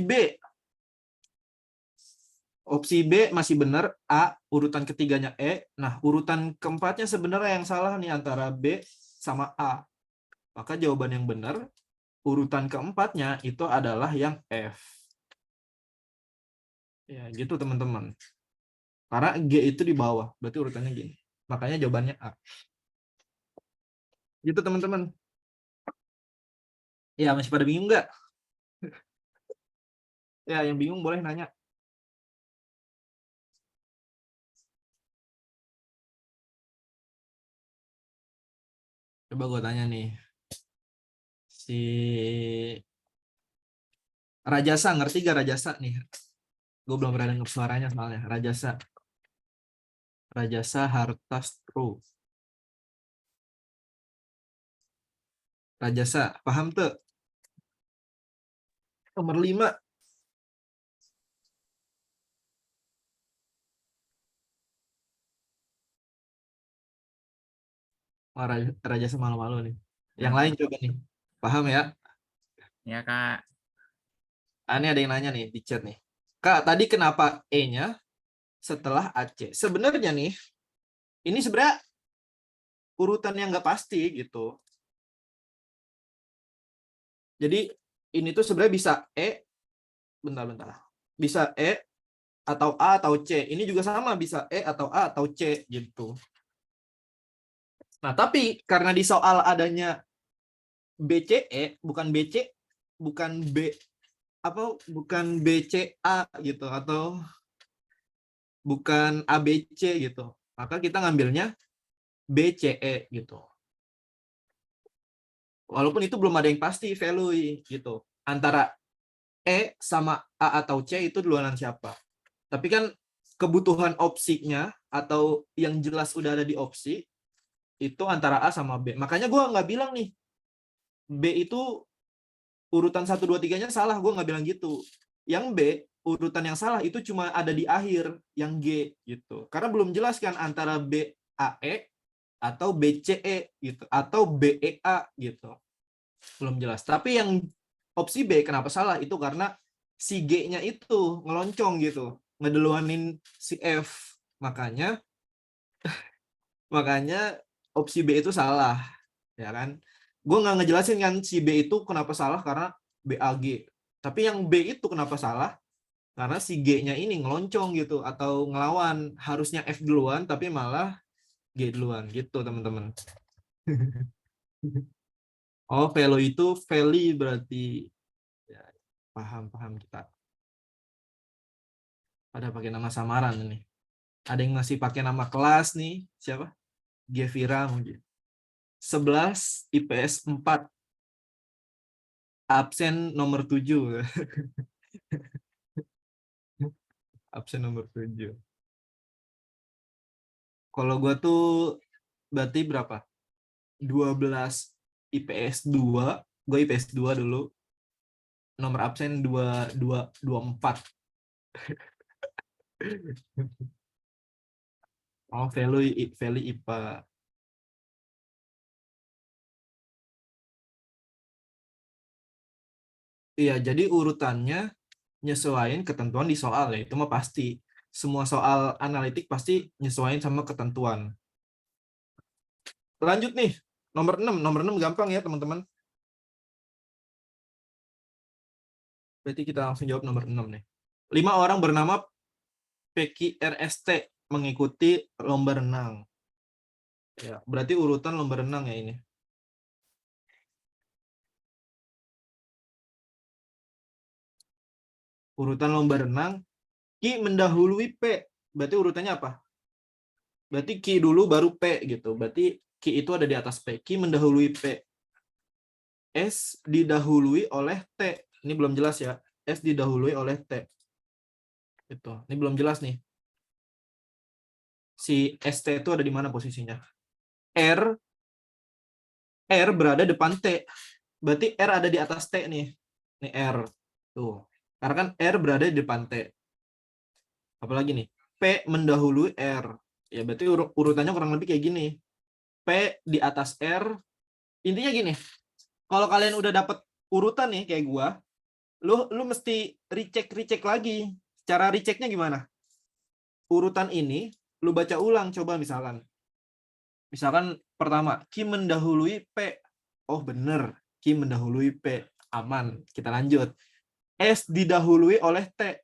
B. Opsi B masih benar, A, urutan ketiganya E. Nah, urutan keempatnya sebenarnya yang salah nih antara B sama A. Maka jawaban yang benar, urutan keempatnya itu adalah yang F. Ya, gitu teman-teman. Karena G itu di bawah, berarti urutannya gini. Makanya jawabannya A. Gitu teman-teman. Ya, masih pada bingung nggak? Ya, yang bingung boleh nanya. Coba gue tanya nih. Si Rajasa, ngerti gak Rajasa nih? Gue belum pernah denger suaranya soalnya. Rajasa Hartastro. Rajasa, paham tuh? Nomor 5. Oh, raja semalu-malu nih. Yang lain coba nih. Paham ya?
Ya, Kak.
Ini ada yang nanya nih di chat nih. Kak, tadi kenapa E-nya setelah AC? Sebenarnya nih, ini sebenarnya urutan yang nggak pasti gitu. Jadi ini tuh sebenarnya bisa E, bentar. Bisa E atau A atau C. Ini juga sama, bisa E atau A atau C gitu. Nah, tapi karena di soal adanya BCE, bukan BC, bukan B bukan BCA gitu atau bukan ABC gitu. Maka kita ngambilnya BCE gitu. Walaupun itu belum ada yang pasti value gitu. Antara E sama A atau C itu duluan siapa. Tapi kan kebutuhan opsinya atau yang jelas udah ada di opsi itu antara A sama B. Makanya gue nggak bilang nih B itu urutan 1, 2, 3-nya salah. Gue nggak bilang gitu. Yang B, urutan yang salah itu cuma ada di akhir, yang G gitu. Karena belum jelas kan antara BAE atau BCE gitu atau BEA gitu. Belum jelas. Tapi yang opsi B kenapa salah itu karena si G-nya itu ngeloncong gitu, ngeduluanin si F. Makanya opsi B itu salah, ya kan? Gue nggak ngejelasin kan si B itu kenapa salah karena BAG. Tapi yang B itu kenapa salah? Karena si G-nya ini ngeloncong gitu atau ngelawan, harusnya F duluan tapi malah G duluan gitu, teman-teman. Oh, value itu value berarti ya, paham kita. Ada pakai nama samaran nih. Ada yang masih pakai nama kelas nih. Siapa? Gevira mungkin. 11 IPS 4. Absen nomor 7. Absen nomor 7. Kalau gue tuh berarti berapa? 12 IPS 2. Gue IPS 2 dulu. Nomor absen 24. Oh, value IPA. Iya, jadi urutannya nyesuaiin ketentuan di soal ya. Itu mah pasti. Semua soal analitik pasti nyesuaiin sama ketentuan. Lanjut nih. Nomor 6. Nomor 6 gampang ya, teman-teman. Berarti kita langsung jawab nomor 6 nih. 5 orang bernama PQRST mengikuti lomba renang. Ya, berarti urutan lomba renang ya ini. Urutan lomba renang, Q mendahului P. Berarti urutannya apa? Berarti Q dulu baru P gitu. Berarti Q itu ada di atas P. Q mendahului P. S didahului oleh T. Ini belum jelas ya. S didahului oleh T. Itu. Ini belum jelas nih. Si ST itu ada di mana posisinya? R berada depan T. Berarti R ada di atas T nih. Ini R. Tuh. Karena kan R berada di depan T. Apalagi nih? P mendahului R. Ya berarti urutannya kurang lebih kayak gini. P di atas R. Intinya gini. Kalau kalian udah dapat urutan nih kayak gua, lu mesti recheck lagi. Cara rechecknya gimana? Urutan ini lu baca ulang coba misalkan. Misalkan pertama, Q mendahului P. Oh bener, Q mendahului P. Aman, kita lanjut. S didahului oleh T.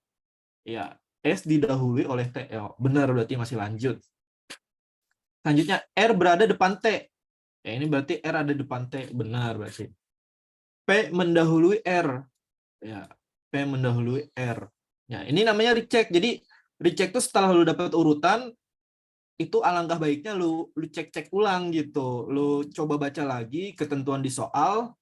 Ya, S didahului oleh T. Oh, benar, berarti masih lanjut. Selanjutnya, R berada depan T. Ya, ini berarti R ada depan T. Benar berarti. P mendahului R. Ya, P mendahului R. Ya, ini namanya recheck. Jadi, recheck itu setelah lu dapat urutan, itu alangkah baiknya lu cek ulang gitu. Lu coba baca lagi ketentuan di soal,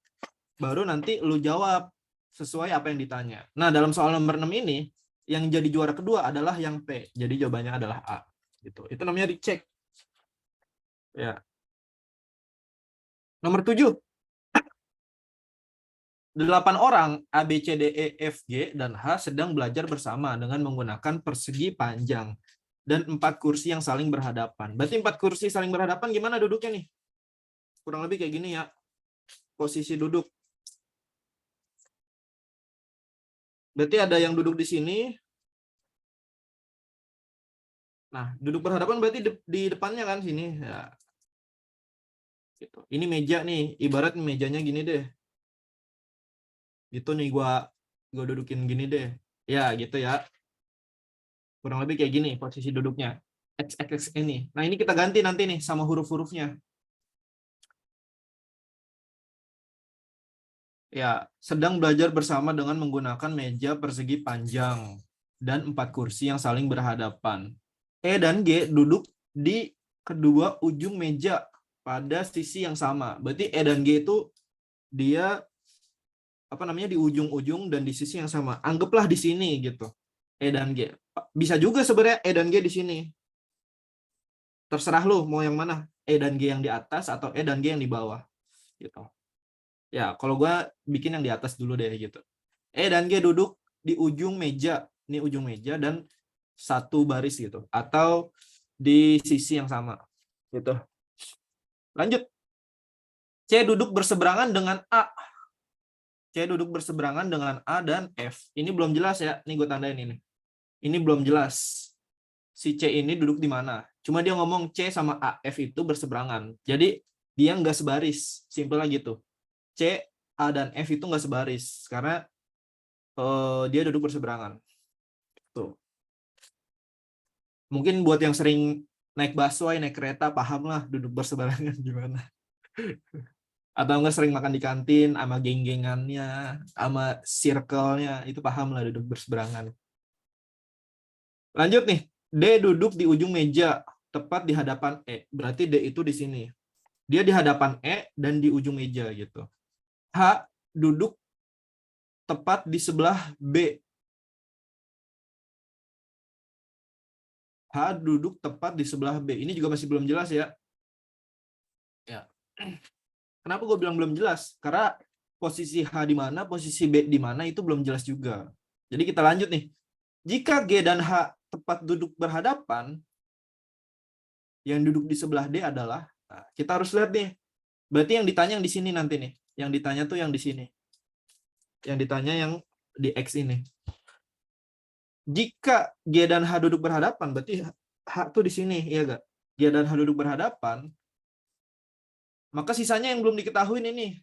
baru nanti lu jawab sesuai apa yang ditanya. Nah, dalam soal nomor 6 ini, yang jadi juara kedua adalah yang P. Jadi jawabannya adalah A. Gitu. Itu namanya recheck. Ya. Nomor 7. 8 orang A, B, C, D, E, F, G, dan H sedang belajar bersama dengan menggunakan persegi panjang dan 4 kursi yang saling berhadapan. Berarti 4 kursi saling berhadapan gimana duduknya nih? kurang lebih kayak gini ya posisi duduk. Berarti ada yang duduk di sini. Nah, duduk berhadapan berarti di depannya kan sini. Ya. Gitu. Ini meja nih, ibarat mejanya gini deh. Gitu nih gua dudukin gini deh. Ya, gitu ya. Kurang lebih kayak gini posisi duduknya. XX ini. Nah, ini kita ganti nanti nih sama huruf-hurufnya. Ya, sedang belajar bersama dengan menggunakan meja persegi panjang dan 4 kursi yang saling berhadapan. E dan G duduk di kedua ujung meja pada sisi yang sama. Berarti E dan G itu dia di ujung-ujung dan di sisi yang sama. Anggaplah di sini gitu. E dan G. Bisa juga sebenarnya E dan G di sini. Terserah lu mau yang mana. E dan G yang di atas atau E dan G yang di bawah. Gitu. Ya, kalau gua bikin yang di atas dulu deh gitu. E dan G duduk di ujung meja. Ini ujung meja dan satu baris gitu. Atau di sisi yang sama. Gitu. Lanjut. C duduk berseberangan dengan A. C duduk berseberangan dengan A dan F. Ini belum jelas ya. Ini gue tandain ini. Ini belum jelas. Si C ini duduk di mana. Cuma dia ngomong C sama A, F itu berseberangan. Jadi dia nggak sebaris. Simpel aja gitu. C, A, dan F itu nggak sebaris. Karena dia duduk berseberangan. Tuh. Mungkin buat yang sering naik busway, naik kereta, paham lah duduk berseberangan gimana. Atau nggak sering makan di kantin sama geng-gengannya, sama circle-nya, itu paham lah duduk berseberangan. Lanjut nih, D duduk di ujung meja, tepat di hadapan E. Berarti D itu di sini. Dia di hadapan E dan di ujung meja gitu. H duduk tepat di sebelah B. H duduk tepat di sebelah B. Ini juga masih belum jelas ya. Ya. Kenapa gue bilang belum jelas? Karena posisi H di mana, posisi B di mana itu belum jelas juga. Jadi kita lanjut nih. Jika G dan H tepat duduk berhadapan, yang duduk di sebelah D adalah, nah, kita harus lihat nih. Berarti yang ditanya yang di sini nanti nih. Yang ditanya tuh yang di sini. Yang ditanya yang di X ini. Jika G dan H duduk berhadapan, berarti H tuh di sini, iya gak? G dan H duduk berhadapan, maka sisanya yang belum diketahui ini.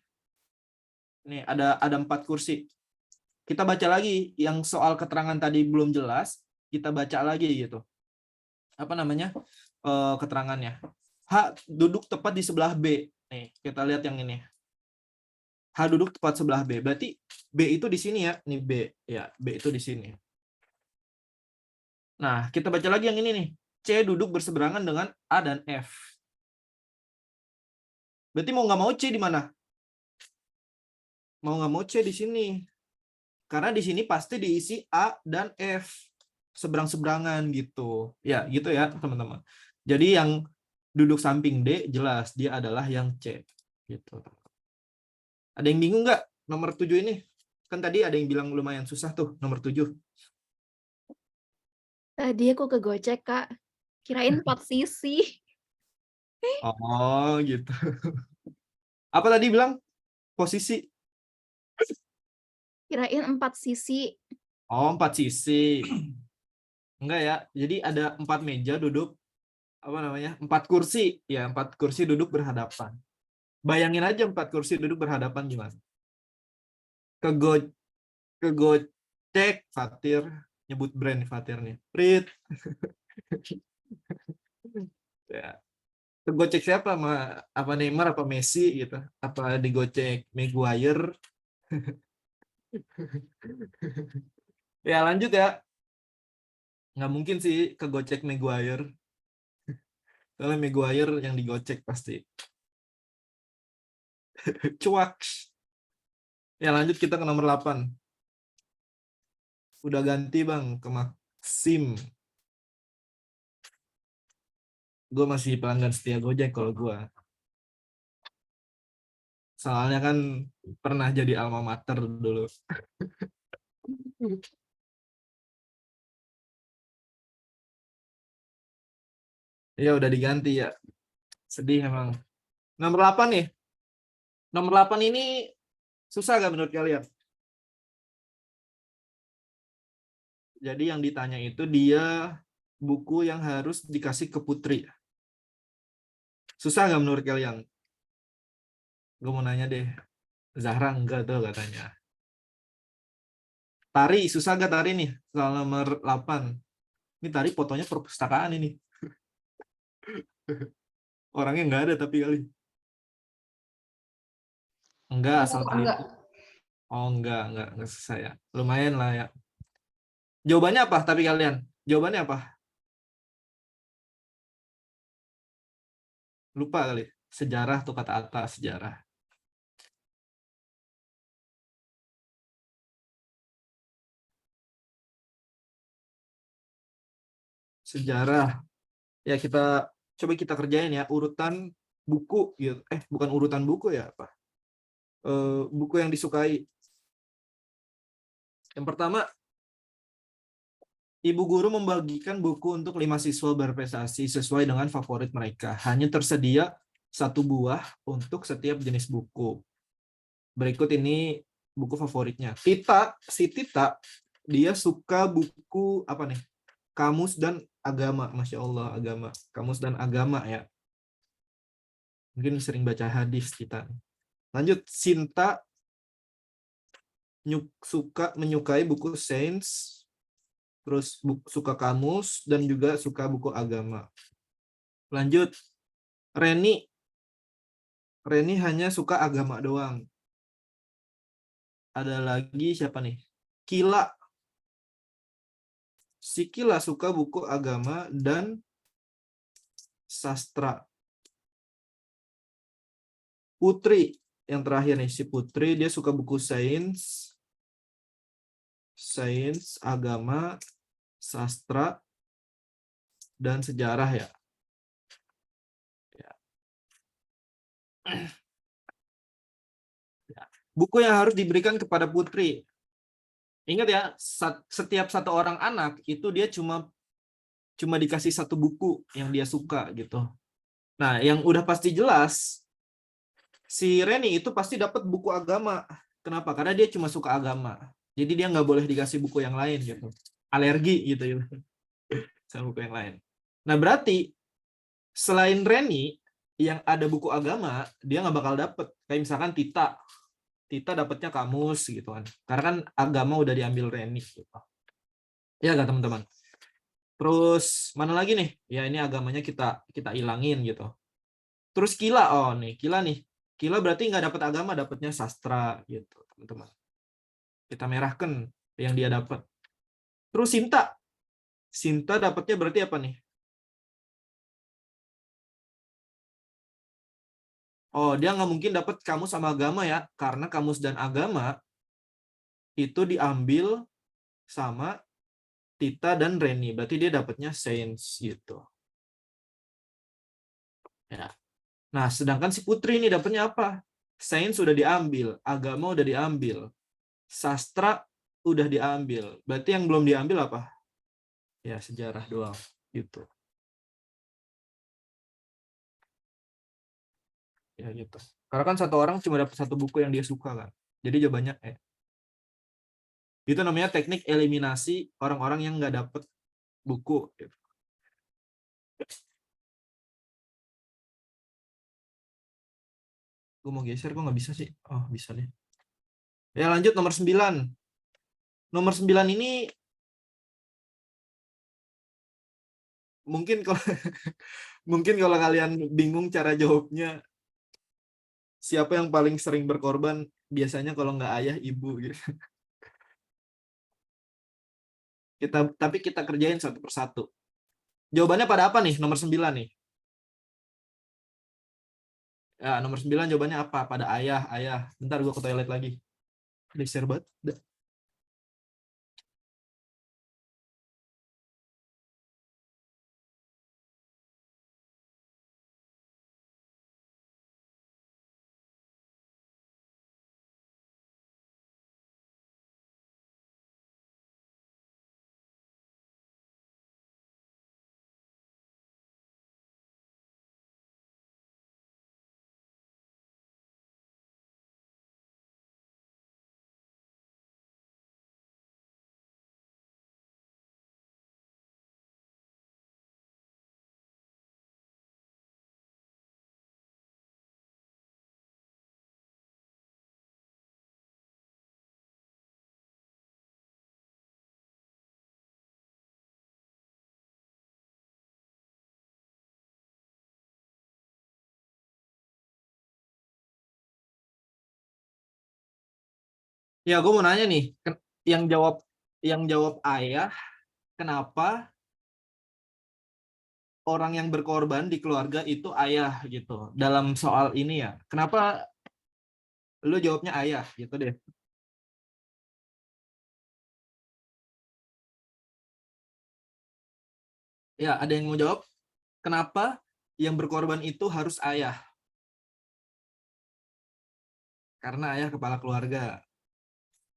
Nih, ada 4 kursi. Kita baca lagi yang soal keterangan tadi belum jelas, kita baca lagi gitu. Apa namanya? Keterangannya. H duduk tepat di sebelah B. Nih, kita lihat yang ini. H duduk tepat sebelah B. Berarti B itu di sini ya. Nih B, ya, B itu di sini. Nah, kita baca lagi yang ini nih. C duduk berseberangan dengan A dan F. Berarti mau nggak mau C di mana? Mau nggak mau C di sini. Karena di sini pasti diisi A dan F. Seberang-seberangan gitu. Ya, gitu ya, teman-teman. Jadi yang duduk samping D jelas dia adalah yang C. Gitu. Ada yang bingung nggak nomor 7 ini? Kan tadi ada yang bilang lumayan susah tuh nomor 7.
Tadi aku kegocek, Kak. Kirain 4 sisi.
Oh, gitu. Apa tadi bilang? Posisi?
Kirain 4 sisi.
Oh, 4 sisi. Enggak ya. Jadi ada 4 meja duduk, 4 kursi. Ya, 4 kursi duduk berhadapan. Bayangin aja 4 kursi duduk berhadapan gimana. Kegocek Fatir, nyebut brand Fatir nih. Prit. Ya. Kegocek siapa? Apa Neymar apa Messi gitu? Apa digocek Maguire? Ya, lanjut ya. Nggak mungkin sih kegocek Maguire. Soalnya Maguire yang digocek pasti. Cuak. Ya, lanjut kita ke nomor 8. Udah ganti bang ke Maxim. Gue masih pelanggan setia Gojek kalau gue. Soalnya kan pernah jadi alma mater dulu. Ya udah diganti ya. Sedih emang. Nomor 8 nih. Nomor 8 ini susah gak menurut kalian? Jadi yang ditanya itu dia buku yang harus dikasih ke Putri. Susah gak menurut kalian? Gue mau nanya deh. Zahra enggak tuh katanya. Tari, susah gak Tari nih? Soal nomor 8. Ini Tari fotonya perpustakaan ini. Orangnya nggak ada tapi kali. Enggak, asal
Enggak.
teliti. Oh, enggak susah ya. Lumayan lah ya. Jawabannya apa tapi kalian? Jawabannya apa? Lupa kali. Sejarah tuh kata-kata sejarah. Sejarah. Ya kita coba kita kerjain ya urutan buku gitu. Bukan urutan buku ya apa? Buku yang disukai. Yang pertama, ibu guru membagikan buku untuk 5 siswa berprestasi sesuai dengan favorit mereka. Hanya tersedia 1 buah untuk setiap jenis buku. Berikut ini buku favoritnya. Si Tita, dia suka buku apa nih? Kamus dan Agama. Masya Allah, agama. Kamus dan Agama ya. Mungkin sering baca hadis Tita. Lanjut, Sinta menyukai buku sains, terus suka kamus, dan juga suka buku agama. Lanjut, Reni hanya suka agama doang. Ada lagi siapa nih? Kila. Si Kila suka buku agama dan sastra. Putri, yang terakhir nih, si Putri, dia suka buku sains, agama, sastra, dan sejarah ya. Buku yang harus diberikan kepada Putri. Ingat ya, setiap satu orang anak itu dia cuma dikasih 1 buku yang dia suka gitu. Nah, yang udah pasti jelas, si Reni itu pasti dapat buku agama. Kenapa? Karena dia cuma suka agama. Jadi dia nggak boleh dikasih buku yang lain gitu. Alergi gitu ya. Sama buku yang lain. Nah, berarti selain Reni yang ada buku agama, dia nggak bakal dapet. Kayak misalkan Tita dapatnya kamus gitu kan. Karena kan agama udah diambil Reni gitu. Ya nggak teman-teman? Terus mana lagi nih? Ya ini agamanya kita ilangin gitu. Terus Kila, oh nih Kila nih. Kila berarti nggak dapat agama, dapatnya sastra gitu teman-teman. Kita merahkan yang dia dapat. Terus Sinta dapatnya berarti apa nih? Oh, dia nggak mungkin dapat kamus sama agama ya, karena kamus dan agama itu diambil sama Tita dan Reni. Berarti dia dapatnya sains gitu. Ya. Nah, sedangkan si Putri ini dapatnya apa? Sains sudah diambil, agama udah diambil, sastra udah diambil. Berarti yang belum diambil apa? Ya, sejarah doang gitu. Ya gitu. Karena kan satu orang cuma dapat 1 buku yang dia suka kan. Jadi jawabannya itu namanya teknik eliminasi orang-orang yang nggak dapat buku. Gitu. Gue mau geser, kok nggak bisa sih? Oh, bisa deh. Ya lanjut nomor 9. Nomor 9 ini mungkin kalau mungkin kalau kalian bingung cara jawabnya, siapa yang paling sering berkorban? Biasanya kalau nggak ayah, ibu gitu. Tapi kita kerjain satu persatu. Jawabannya pada apa nih? Nomor 9 nih. Ya, nomor 9 jawabannya apa? Pada ayah. Bentar gue ke toilet lagi. Geser banget. Ya, gue mau nanya nih, yang jawab ayah, kenapa orang yang berkorban di keluarga itu ayah gitu. Dalam soal ini ya, kenapa lu jawabnya ayah gitu deh. Ya, ada yang mau jawab? Kenapa yang berkorban itu harus ayah? Karena ayah kepala keluarga.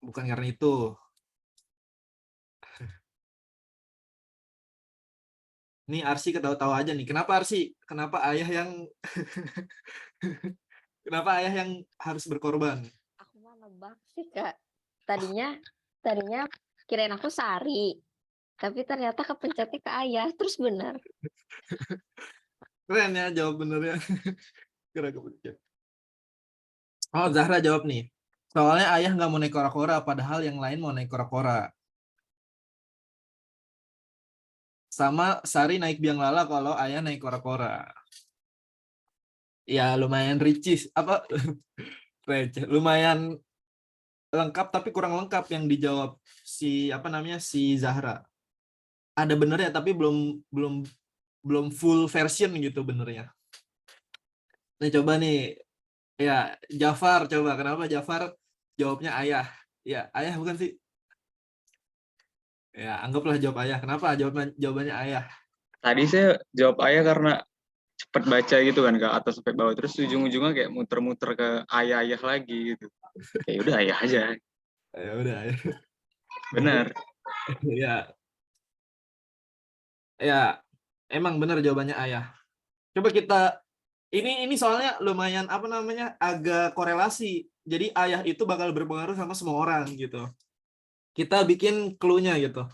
Bukan karena itu. Nih Arsi ketawa-tawa aja nih. Kenapa Arsi? Kenapa ayah yang kenapa ayah yang harus berkorban?
Aku mah nebak sih, Kak. Tadinya tadinya kirain aku Sari. Tapi ternyata kepencetnya ke ayah. Terus benar.
Keren ya jawab benernya. Kira kepencet. Oh, Zahra jawab nih. Soalnya ayah nggak mau naik kora-kora, padahal yang lain mau naik kora-kora. Sama Sari naik biang lala kalau ayah naik kora-kora. Ya lumayan ricis, apa receh, lumayan lengkap tapi kurang lengkap yang dijawab si apa namanya si Zahra. Ada benernya tapi belum full version gitu benernya. Nah coba nih, ya Jafar coba kenapa Jafar jawabnya ayah? Ya ayah bukan sih? Ya anggaplah jawab ayah. Kenapa jawabannya ayah?
Tadi saya jawab ayah karena cepet baca gitu kan Kak, atas sampai bawah. Terus ujung-ujungnya kayak muter-muter ke ayah-ayah lagi gitu. Kayak udah ayah aja.
Ya udah ayah.
Benar.
Ya ya emang bener jawabannya ayah. Coba kita ini soalnya lumayan apa namanya agak korelasi. Jadi ayah itu bakal berpengaruh sama semua orang gitu. Kita bikin clue-nya gitu.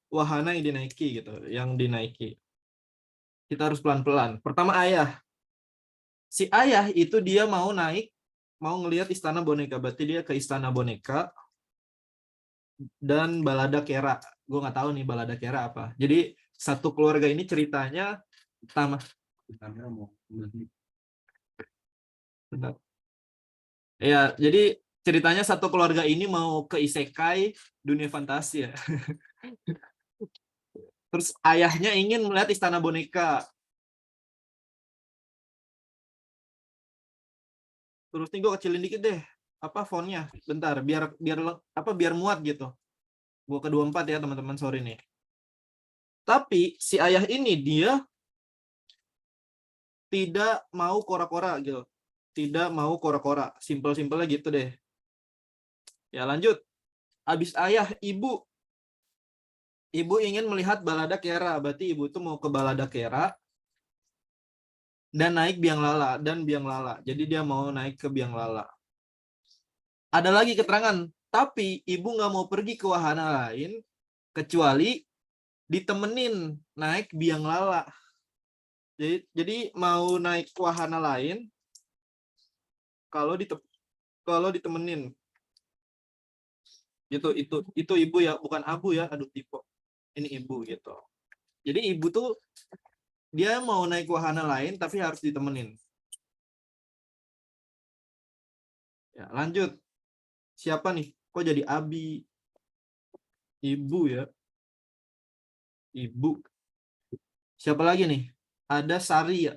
Wahana yang dinaiki gitu, yang dinaiki. Kita harus pelan-pelan. Pertama ayah. Si ayah itu dia mau naik, mau ngelihat istana boneka. Berarti dia ke istana boneka dan balada kera. Gue nggak tahu nih balada kera apa. Jadi satu keluarga ini ceritanya pertama. Benar. Ya, jadi ceritanya satu keluarga ini mau ke isekai dunia fantasi ya. Terus ayahnya ingin melihat istana boneka. Terus nih gue kecilin dikit deh apa fontnya. Bentar, biar muat gitu. Gue ke 24 ya teman-teman, sorry nih. Tapi si ayah ini dia tidak mau kora-kora gitu. Tidak mau kora-kora. Simpel-simpelnya gitu deh. Ya lanjut. Abis ayah, ibu. Ibu ingin melihat balada kera. Berarti ibu tuh mau ke balada kera dan naik biang lala dan biang lala. Jadi dia mau naik ke biang lala. Ada lagi keterangan, tapi ibu nggak mau pergi ke wahana lain kecuali ditemenin naik biang lala. Jadi mau naik wahana lain kalau ditemenin. Gitu itu ibu ya, bukan abu ya. Aduh tipe. Ini ibu gitu. Jadi ibu tuh dia mau naik wahana lain tapi harus ditemenin. Ya, lanjut. Siapa nih? Kok jadi Abi? Ibu ya. Ibu. Siapa lagi nih? Ada Sari ya.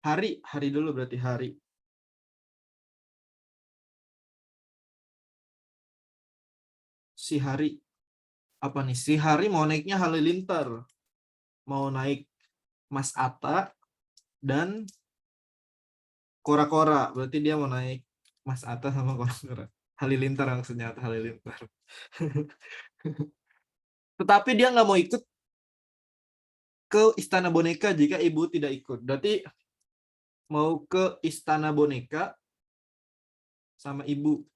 Hari dulu berarti hari. Si Hari. Apa nih? Si Hari mau naiknya Halilintar. Mau naik Mas Atta dan Kora-Kora. Berarti dia mau naik Mas Atta sama Kora-Kora. Halilintar maksudnya, Halilintar. Tetapi dia nggak mau ikut ke Istana Boneka jika ibu tidak ikut. Berarti mau ke Istana Boneka sama ibu.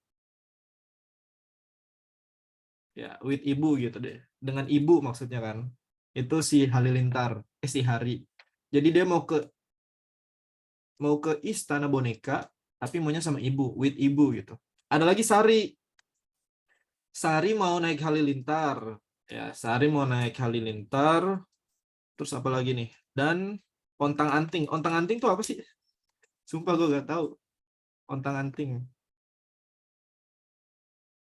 Ya, with ibu gitu deh. Dengan ibu maksudnya kan. Itu si Halilintar, si Hari. Jadi dia mau ke Istana Boneka tapi maunya sama ibu, with ibu gitu. Ada lagi Sari. Sari mau naik Halilintar. Ya, Sari mau naik Halilintar. Terus apa lagi nih? Dan Ontang-Anting. Ontang-Anting tuh apa sih? Sumpah gue gak tahu. Ontang-anting.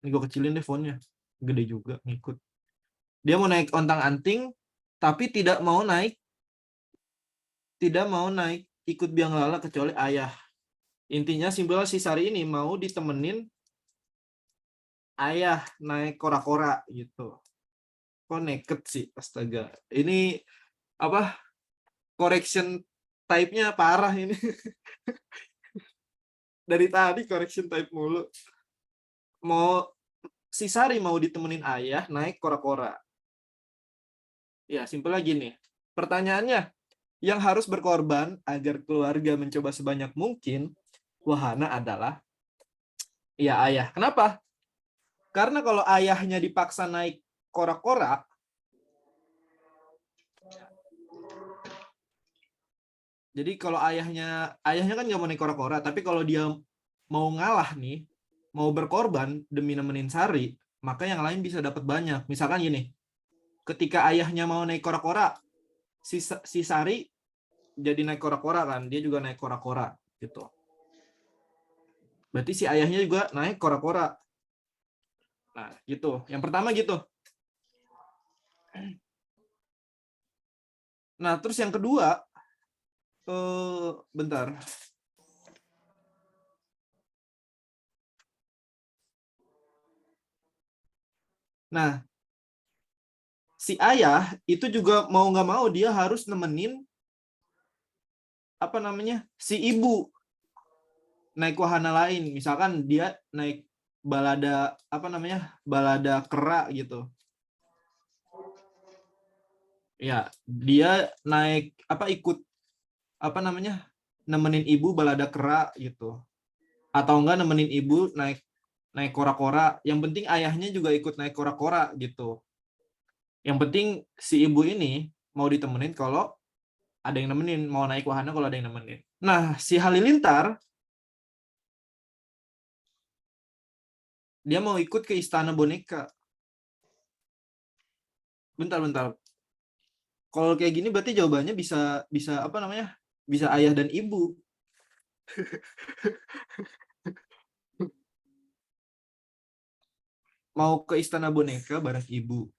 Ini gue kecilin deh fontnya. Gede juga ngikut. Dia mau naik ontang-anting tapi tidak mau naik ikut biang lala kecuali ayah. Intinya simpel si Sari ini mau ditemenin ayah naik kora-kora gitu. Kok naked sih, astaga. Ini apa? Correction type-nya parah ini. Dari tadi correction type mulu. Si Sari mau ditemenin ayah naik kora-kora. Ya, simpel lagi nih. Pertanyaannya, yang harus berkorban agar keluarga mencoba sebanyak mungkin wahana adalah ya ayah. Kenapa? Karena kalau ayahnya dipaksa naik kora-kora, jadi kalau ayahnya kan nggak mau naik kora-kora, tapi kalau dia mau ngalah nih, mau berkorban demi nemenin Sari, maka yang lain bisa dapat banyak. Misalkan gini, ketika ayahnya mau naik kora-kora, si Sari jadi naik kora-kora kan, dia juga naik kora-kora gitu. Berarti si ayahnya juga naik kora-kora. Nah, gitu. Yang pertama gitu. Nah, terus yang kedua, bentar. Nah, si ayah itu juga mau nggak mau dia harus nemenin si ibu naik wahana lain. Misalkan dia naik balada balada kera gitu. Ya, dia naik ikut nemenin ibu balada kera gitu. Atau enggak nemenin ibu naik kora-kora. Yang penting ayahnya juga ikut naik kora-kora gitu. Yang penting si ibu ini mau ditemenin kalau ada yang nemenin, mau naik wahana kalau ada yang nemenin. Nah, si Halilintar dia mau ikut ke istana boneka. Bentar. Kalau kayak gini berarti jawabannya bisa bisa ayah dan ibu. Mau ke istana boneka bareng ibu.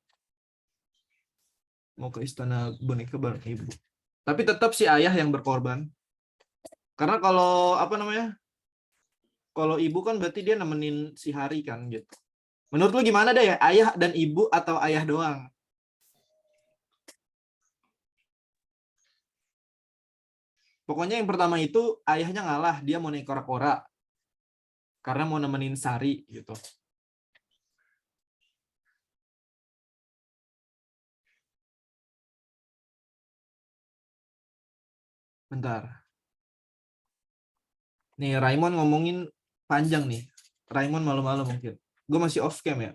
Tapi tetap si ayah yang berkorban. Karena kalau kalau ibu kan berarti dia nemenin si Hari kan gitu. Menurut lu gimana deh ya? Ayah dan ibu atau ayah doang? Pokoknya yang pertama itu ayahnya ngalah, dia mau naik kora-kora. Karena mau nemenin Sari gitu. Bentar. Nih, Raymond ngomongin panjang nih. Raymond malu-malu mungkin. Gue masih off cam ya.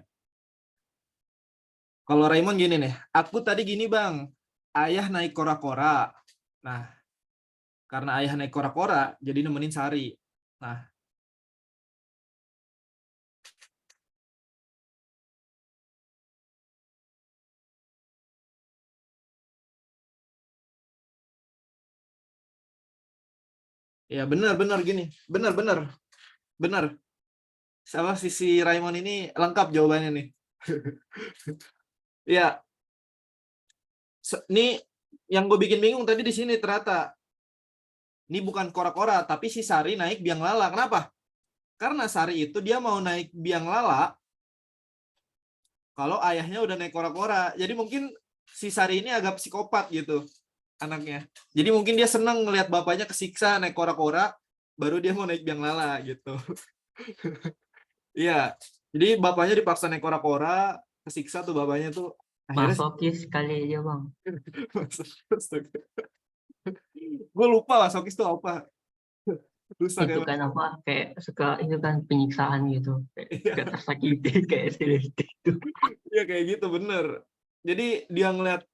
Kalau Raymond gini nih, aku tadi gini bang, ayah naik kora-kora. Nah, karena ayah naik kora-kora, jadi nemenin Sari. Nah, ya benar gini, benar. Sama sisi Raymond ini lengkap jawabannya nih. Ya, ini yang gue bikin bingung tadi di sini ternyata. Ini bukan kora-kora, tapi si Sari naik biang lala. Kenapa? Karena Sari itu dia mau naik biang lala kalau ayahnya udah naik kora-kora. Jadi mungkin si Sari ini agak psikopat gitu anaknya. Jadi mungkin dia senang ngelihat bapaknya kesiksa naik kora-kora, baru dia mau naik biang lala gitu. Iya. Jadi bapaknya dipaksa naik kora-kora, kesiksa tuh bapaknya tuh.
Masokis kali aja bang.
Gue lupa lah Sokis itu apa. Rusak
Itu kan apa kayak suka itu kan penyiksaan gitu, kayak tersakiti kayak itu.
Iya kayak gitu bener. Jadi dia ngeliat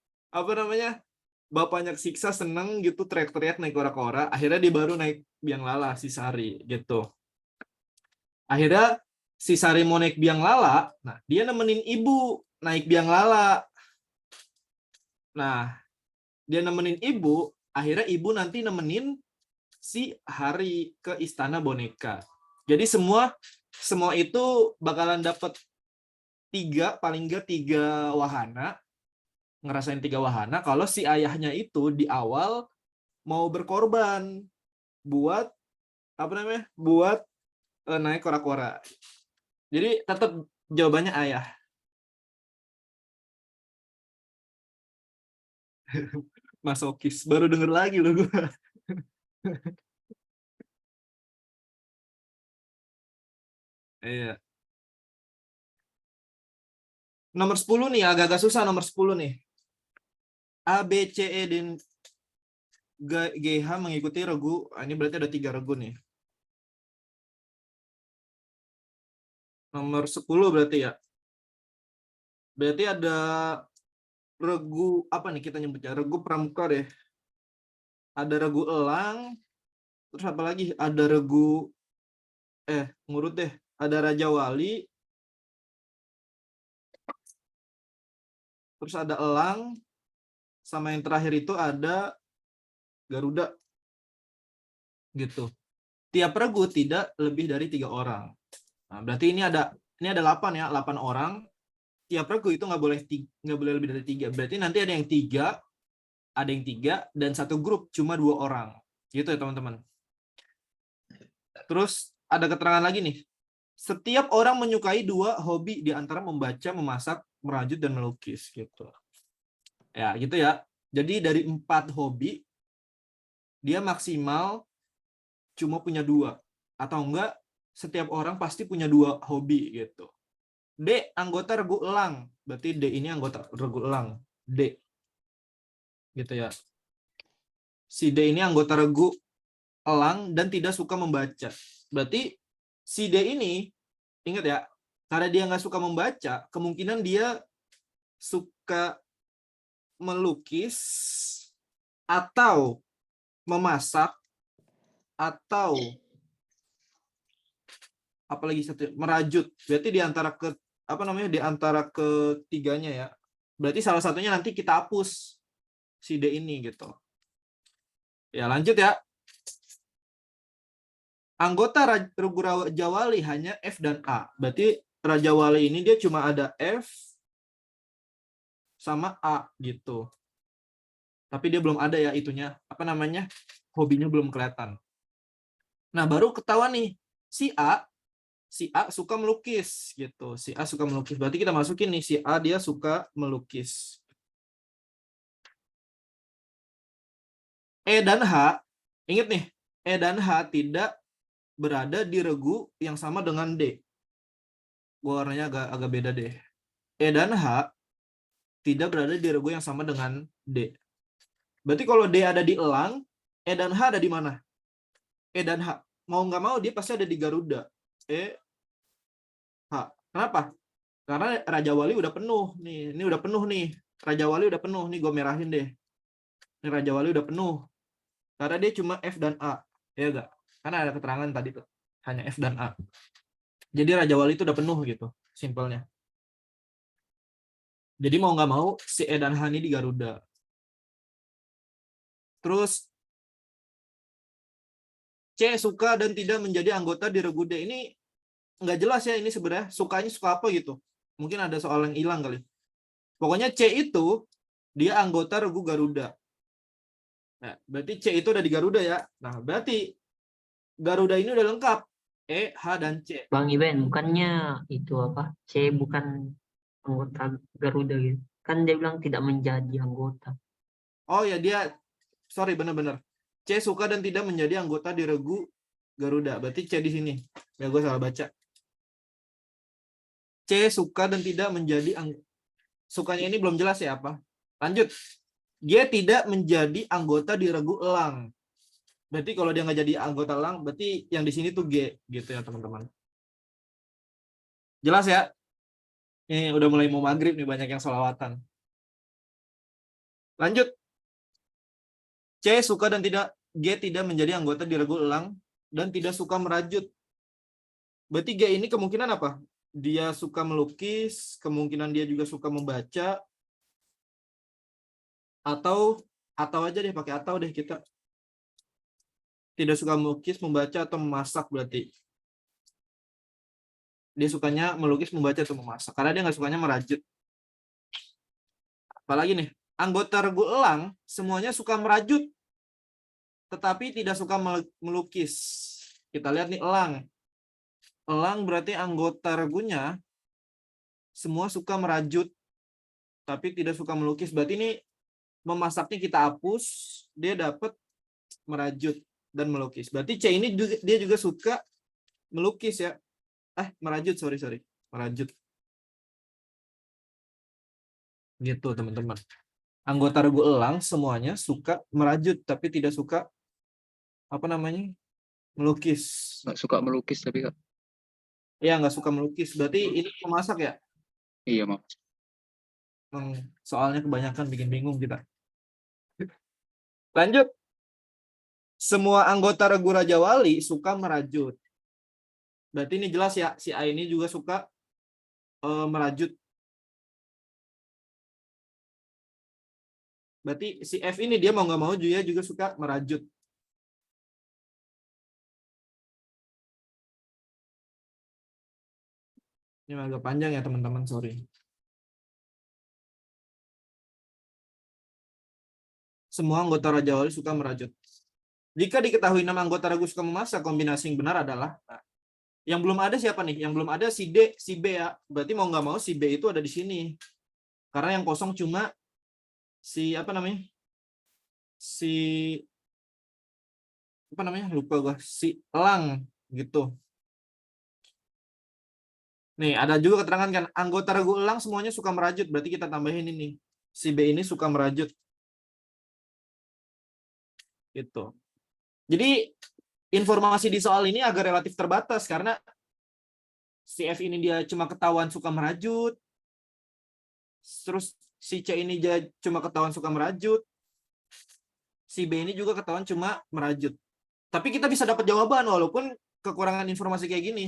bapaknya kesiksa seneng gitu teriak-teriak naik kora-kora. Akhirnya dia baru naik biang lala si Sari gitu. Akhirnya si Sari mau naik biang lala, nah dia nemenin ibu naik biang lala. Nah, dia nemenin ibu, akhirnya ibu nanti nemenin si Hari ke istana boneka. Jadi semua itu bakalan dapat paling nggak 3 wahana, ngerasain 3 wahana kalau si ayahnya itu di awal mau berkorban buat buat naik kora-kora. Jadi tetap jawabannya ayah. Masokis, baru denger lagi loh gue. Iya. Nomor 10 nih, agak-agak susah nomor 10 nih. A, B, C, E, dan G, H mengikuti regu. Ini berarti ada 3 regu nih. Nomor 10 berarti ya. Berarti ada regu, apa nih kita nyebutnya? Regu pramuka deh. Ada regu elang. Terus apa lagi? Ada regu, ngurut deh. Ada Raja Wali. Terus ada elang. Sama yang terakhir itu ada Garuda. Gitu. Tiap regu tidak lebih dari 3 orang. Nah, berarti ini ada 8 ya, 8 orang. Tiap regu itu nggak boleh lebih dari 3. Berarti nanti ada yang 3, dan satu grup cuma 2 orang. Gitu ya teman-teman. Terus ada keterangan lagi nih. Setiap orang menyukai 2 hobi di antara membaca, memasak, merajut, dan melukis. Gitu. Ya, gitu ya. Jadi dari 4 hobi, dia maksimal cuma punya 2. Atau enggak, setiap orang pasti punya 2 hobi gitu. D, anggota regu elang. Berarti D ini anggota regu elang. D. Gitu ya. Si D ini anggota regu elang dan tidak suka membaca. Berarti si D ini, ingat ya, karena dia nggak suka membaca, kemungkinan dia suka melukis atau memasak atau apalagi satu merajut. Berarti di antara ketiganya ya. Berarti salah satunya nanti kita hapus si D ini gitu. Ya, lanjut ya. Anggota regu Raja Wali hanya F dan A. Berarti Raja Wali ini dia cuma ada F sama A gitu. Tapi dia belum ada ya itunya, hobinya belum kelihatan. Nah, baru ketahuan nih, si A suka melukis gitu. Si A suka melukis. Berarti kita masukin nih, si A dia suka melukis. E dan H, ingat nih, E dan H tidak berada di regu yang sama dengan D. Warnanya agak beda deh. E dan H tidak berada di regu yang sama dengan D. Berarti kalau D ada di elang, E dan H ada di mana? E dan H. Mau nggak mau dia pasti ada di Garuda. E, H. Kenapa? Karena Raja Wali udah penuh nih. Ini udah penuh nih. Raja Wali udah penuh. Nih gue merahin deh. Ini Raja Wali udah penuh. Karena dia cuma F dan A. Ya enggak? Karena ada keterangan tadi tuh. Hanya F dan A. Jadi Raja Wali itu udah penuh gitu. Simpelnya. Jadi mau nggak mau si E dan H ini di Garuda. Terus C suka dan tidak menjadi anggota di regu D. Ini nggak jelas ya ini sebenarnya sukanya suka apa gitu. Mungkin ada soal yang hilang kali. Pokoknya C itu dia anggota regu Garuda. Nah, berarti C itu udah di Garuda ya. Nah, berarti Garuda ini udah lengkap. E, H, dan C.
Bang Iben, bukannya itu apa? C bukan anggota Garuda gitu. Kan dia bilang tidak menjadi anggota.
Oh ya, sorry benar-benar. C suka dan tidak menjadi anggota di regu Garuda. Berarti C di sini. Ya gue salah baca. C suka dan tidak menjadi sukanya ini belum jelas ya apa. Lanjut. G tidak menjadi anggota di regu elang. Berarti kalau dia nggak jadi anggota elang, berarti yang di sini tuh G gitu ya teman-teman. Jelas ya? Ini udah mulai mau maghrib nih, banyak yang sholawatan. Lanjut. C suka dan G tidak menjadi anggota di regu elang dan tidak suka merajut. Berarti G ini kemungkinan apa? Dia suka melukis, kemungkinan dia juga suka membaca, atau aja deh, pakai atau deh kita. Tidak suka melukis, membaca, atau memasak berarti. Dia sukanya melukis, membaca, atau memasak. Karena dia nggak sukanya merajut. Apalagi nih, anggota regu elang semuanya suka merajut, tetapi tidak suka melukis. Kita lihat nih elang. Elang berarti anggota regunya semua suka merajut, tapi tidak suka melukis. Berarti ini memasaknya kita hapus, dia dapat merajut dan melukis. Berarti C ini juga, dia juga suka melukis ya. Merajut, sorry. Merajut. Gitu teman-teman. Anggota regu elang semuanya suka merajut, tapi tidak suka melukis.
Nggak suka melukis tapi Kak.
Ya, nggak suka melukis. Berarti ini memasak ya?
Iya, Mak.
Soalnya kebanyakan bikin bingung kita. Lanjut. Semua anggota regu Raja Wali suka merajut. Berarti ini jelas ya, si A ini juga suka merajut. Berarti si F ini dia mau nggak mau dia juga suka merajut. Ini agak panjang ya teman-teman, sorry. Semua anggota Raja Wali suka merajut. Jika diketahui 6 anggota regu suka memasak, kombinasi yang benar adalah yang belum ada siapa nih? Yang belum ada si D, si B ya. Berarti mau nggak mau si B itu ada di sini. Karena yang kosong cuma si lupa gua, si elang gitu. Nih, ada juga keterangan kan anggota regu elang semuanya suka merajut. Berarti kita tambahin ini. Si B ini suka merajut. Gitu. Jadi informasi di soal ini agak relatif terbatas karena si F ini dia cuma ketahuan suka merajut. Terus si C ini dia cuma ketahuan suka merajut. Si B ini juga ketahuan cuma merajut. Tapi kita bisa dapat jawaban walaupun kekurangan informasi kayak gini.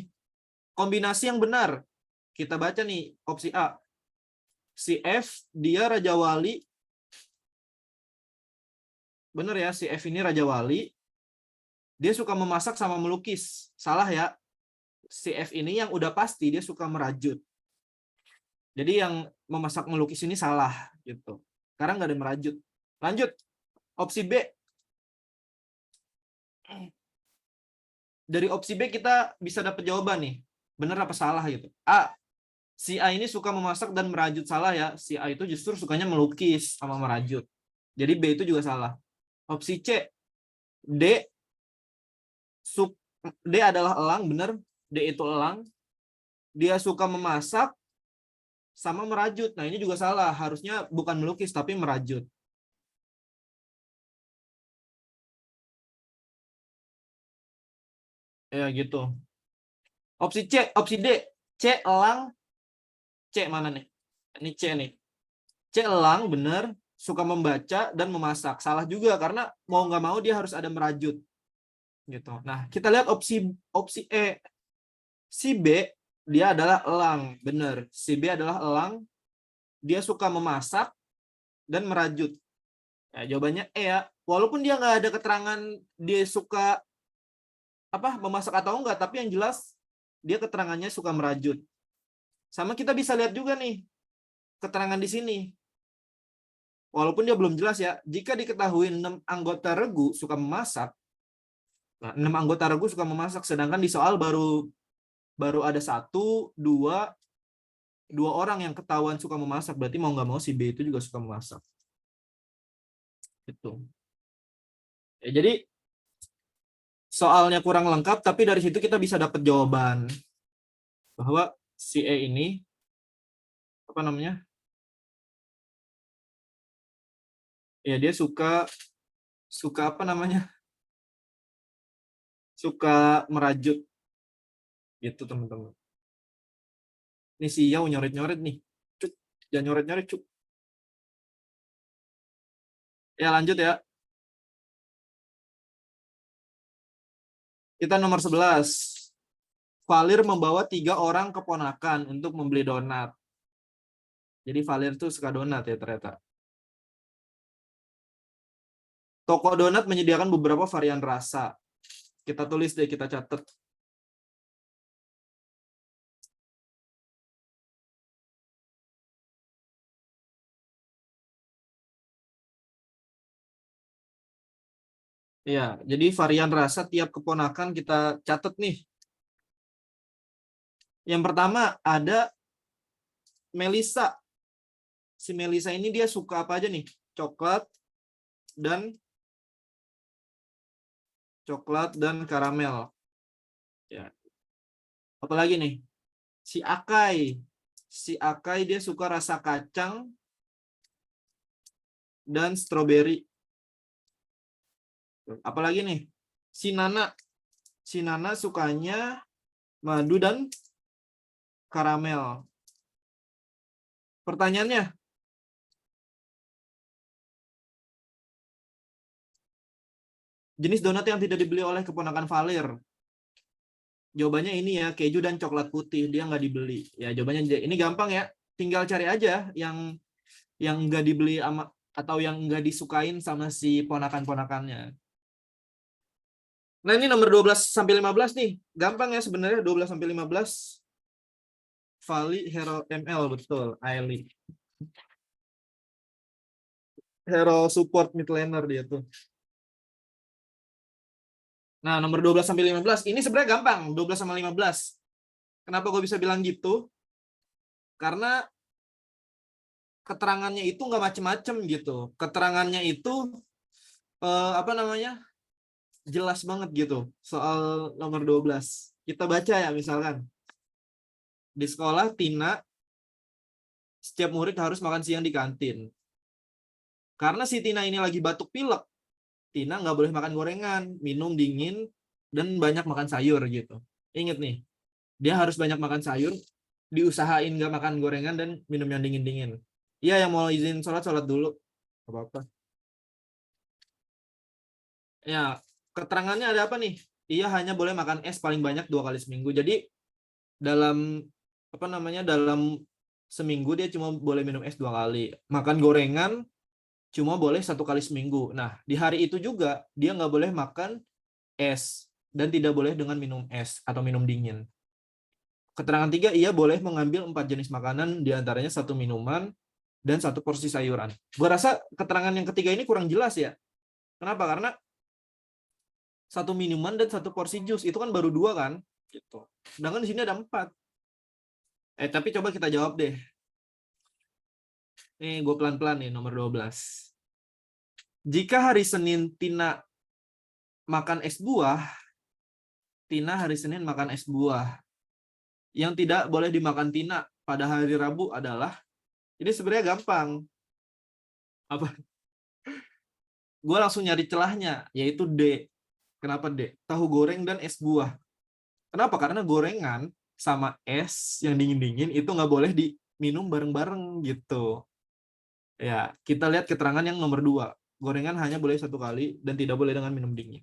Kombinasi yang benar. Kita baca nih opsi A. Si F dia Raja Wali. Benar ya, si F ini Raja Wali. Dia suka memasak sama melukis. Salah ya. Si F ini yang udah pasti dia suka merajut. Jadi yang memasak melukis ini salah gitu. Karena nggak ada merajut. Lanjut. Opsi B. Dari opsi B kita bisa dapat jawaban nih. Benar apa salah gitu. A. Si A ini suka memasak dan merajut. Salah ya. Si A itu justru sukanya melukis sama merajut. Jadi B itu juga salah. Opsi C. D adalah elang, benar. D itu elang. Dia suka memasak sama merajut. Nah, ini juga salah. Harusnya bukan melukis, tapi merajut. Ya, gitu. Opsi C, opsi D. C, elang. C mana nih? Ini C nih. C, elang, benar. Suka membaca dan memasak. Salah juga, karena mau nggak mau dia harus ada merajut. Gitu. Nah, kita lihat opsi E. Si B dia adalah elang, benar. Si B adalah elang, dia suka memasak dan merajut. Nah, jawabannya E ya. Walaupun dia nggak ada keterangan dia suka memasak atau enggak, tapi yang jelas dia keterangannya suka merajut. Sama kita bisa lihat juga nih keterangan di sini. Walaupun dia belum jelas ya. Jika diketahui 6 anggota regu suka memasak, nah, 6 anggota regu suka memasak, sedangkan di soal baru ada 1, 2 orang yang ketahuan suka memasak. Berarti mau nggak mau si B itu juga suka memasak. Gitu. Ya, jadi soalnya kurang lengkap, tapi dari situ kita bisa dapat jawaban bahwa si E ini ya dia suka merajut gitu teman-teman. Ini si Yau nyoret-nyoret nih. Cuk, jangan nyoret-nyoret, cuk. Ya, lanjut ya. Kita nomor 11. Valir membawa 3 orang keponakan untuk membeli donat. Jadi Valir tuh suka donat ya ternyata. Toko donat menyediakan beberapa varian rasa. Kita tulis deh, kita catat. Ya, jadi varian rasa tiap keponakan kita catat nih. Yang pertama ada Melisa. Si Melisa ini dia suka apa aja nih? Coklat dan karamel. Ya. Apalagi nih? Si Akai. Si Akai dia suka rasa kacang dan stroberi. Apalagi nih? Si Nana. Si Nana sukanya madu dan karamel. Pertanyaannya, jenis donat yang tidak dibeli oleh keponakan Valer. Jawabannya ini ya, keju dan coklat putih. Dia nggak dibeli. Ya, jawabannya ini gampang ya. Tinggal cari aja yang nggak dibeli atau yang nggak disukain sama si ponakan-ponakannya. Nah, ini nomor 12 sampai 15 nih. Gampang ya sebenarnya 12 sampai 15. Vali Hero ML betul, Aili. Hero support mid laner dia tuh. Nah, nomor 12 sampai 15 ini sebenarnya gampang, 12 sama 15. Kenapa gue bisa bilang gitu? Karena keterangannya itu nggak macem-macem gitu. Keterangannya itu jelas banget gitu soal nomor 12. Kita baca ya misalkan. Di sekolah Tina setiap murid harus makan siang di kantin. Karena si Tina ini lagi batuk pilek, Tina nggak boleh makan gorengan, minum dingin, dan banyak makan sayur gitu. Ingat nih, dia harus banyak makan sayur, diusahain nggak makan gorengan dan minum yang dingin-dingin. Iya, yang mau izin sholat dulu. Gak apa-apa. Ya, keterangannya ada apa nih? Ia hanya boleh makan es paling banyak 2 kali seminggu. Jadi dalam dalam seminggu dia cuma boleh minum es 2 kali. Makan gorengan cuma boleh 1 kali seminggu. Nah, di hari itu juga dia nggak boleh makan es dan tidak boleh dengan minum es atau minum dingin. Keterangan 3, ia boleh mengambil 4 jenis makanan, diantaranya 1 minuman dan 1 porsi sayuran. Gue rasa keterangan yang ketiga ini kurang jelas ya. Kenapa? Karena 1 minuman dan 1 porsi jus itu kan baru 2 kan, gitu. Sedangkan di sini ada 4. Tapi coba kita jawab deh. Nih, gue pelan-pelan nih, nomor 12. Jika hari Senin Tina makan es buah, Tina hari Senin makan es buah. Yang tidak boleh dimakan Tina pada hari Rabu adalah, ini sebenarnya gampang. Apa? Gue langsung nyari celahnya, yaitu D. Kenapa D? Tahu goreng dan es buah. Kenapa? Karena gorengan sama es yang dingin-dingin itu nggak boleh diminum bareng-bareng gitu. Ya, kita lihat keterangan yang nomor 2. Gorengan hanya boleh 1 kali dan tidak boleh dengan minum dingin.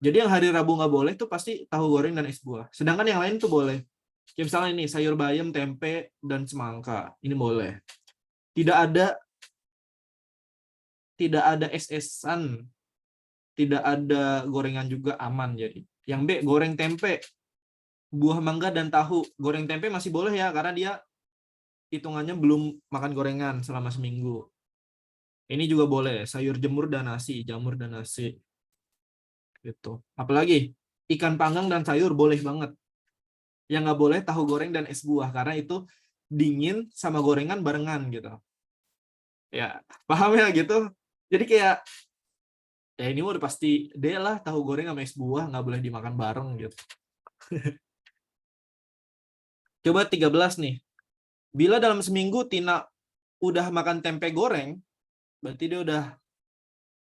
Jadi yang hari Rabu nggak boleh tuh pasti tahu goreng dan es buah. Sedangkan yang lain tuh boleh. Kayak misalnya ini sayur bayam, tempe, dan semangka. Ini boleh. Tidak ada es-esan. Tidak ada gorengan juga aman jadi. Yang B, goreng tempe, buah mangga dan tahu. Goreng tempe masih boleh ya karena dia hitungannya belum makan gorengan selama seminggu. Ini juga boleh, sayur jamur dan nasi. Gitu. Apalagi ikan panggang dan sayur boleh banget. Yang nggak boleh tahu goreng dan es buah karena itu dingin sama gorengan barengan gitu. Ya, paham ya gitu. Jadi kayak ya ini udah pasti D lah, tahu goreng sama es buah nggak boleh dimakan bareng gitu. Coba 13 nih. Bila dalam seminggu Tina udah makan tempe goreng, berarti dia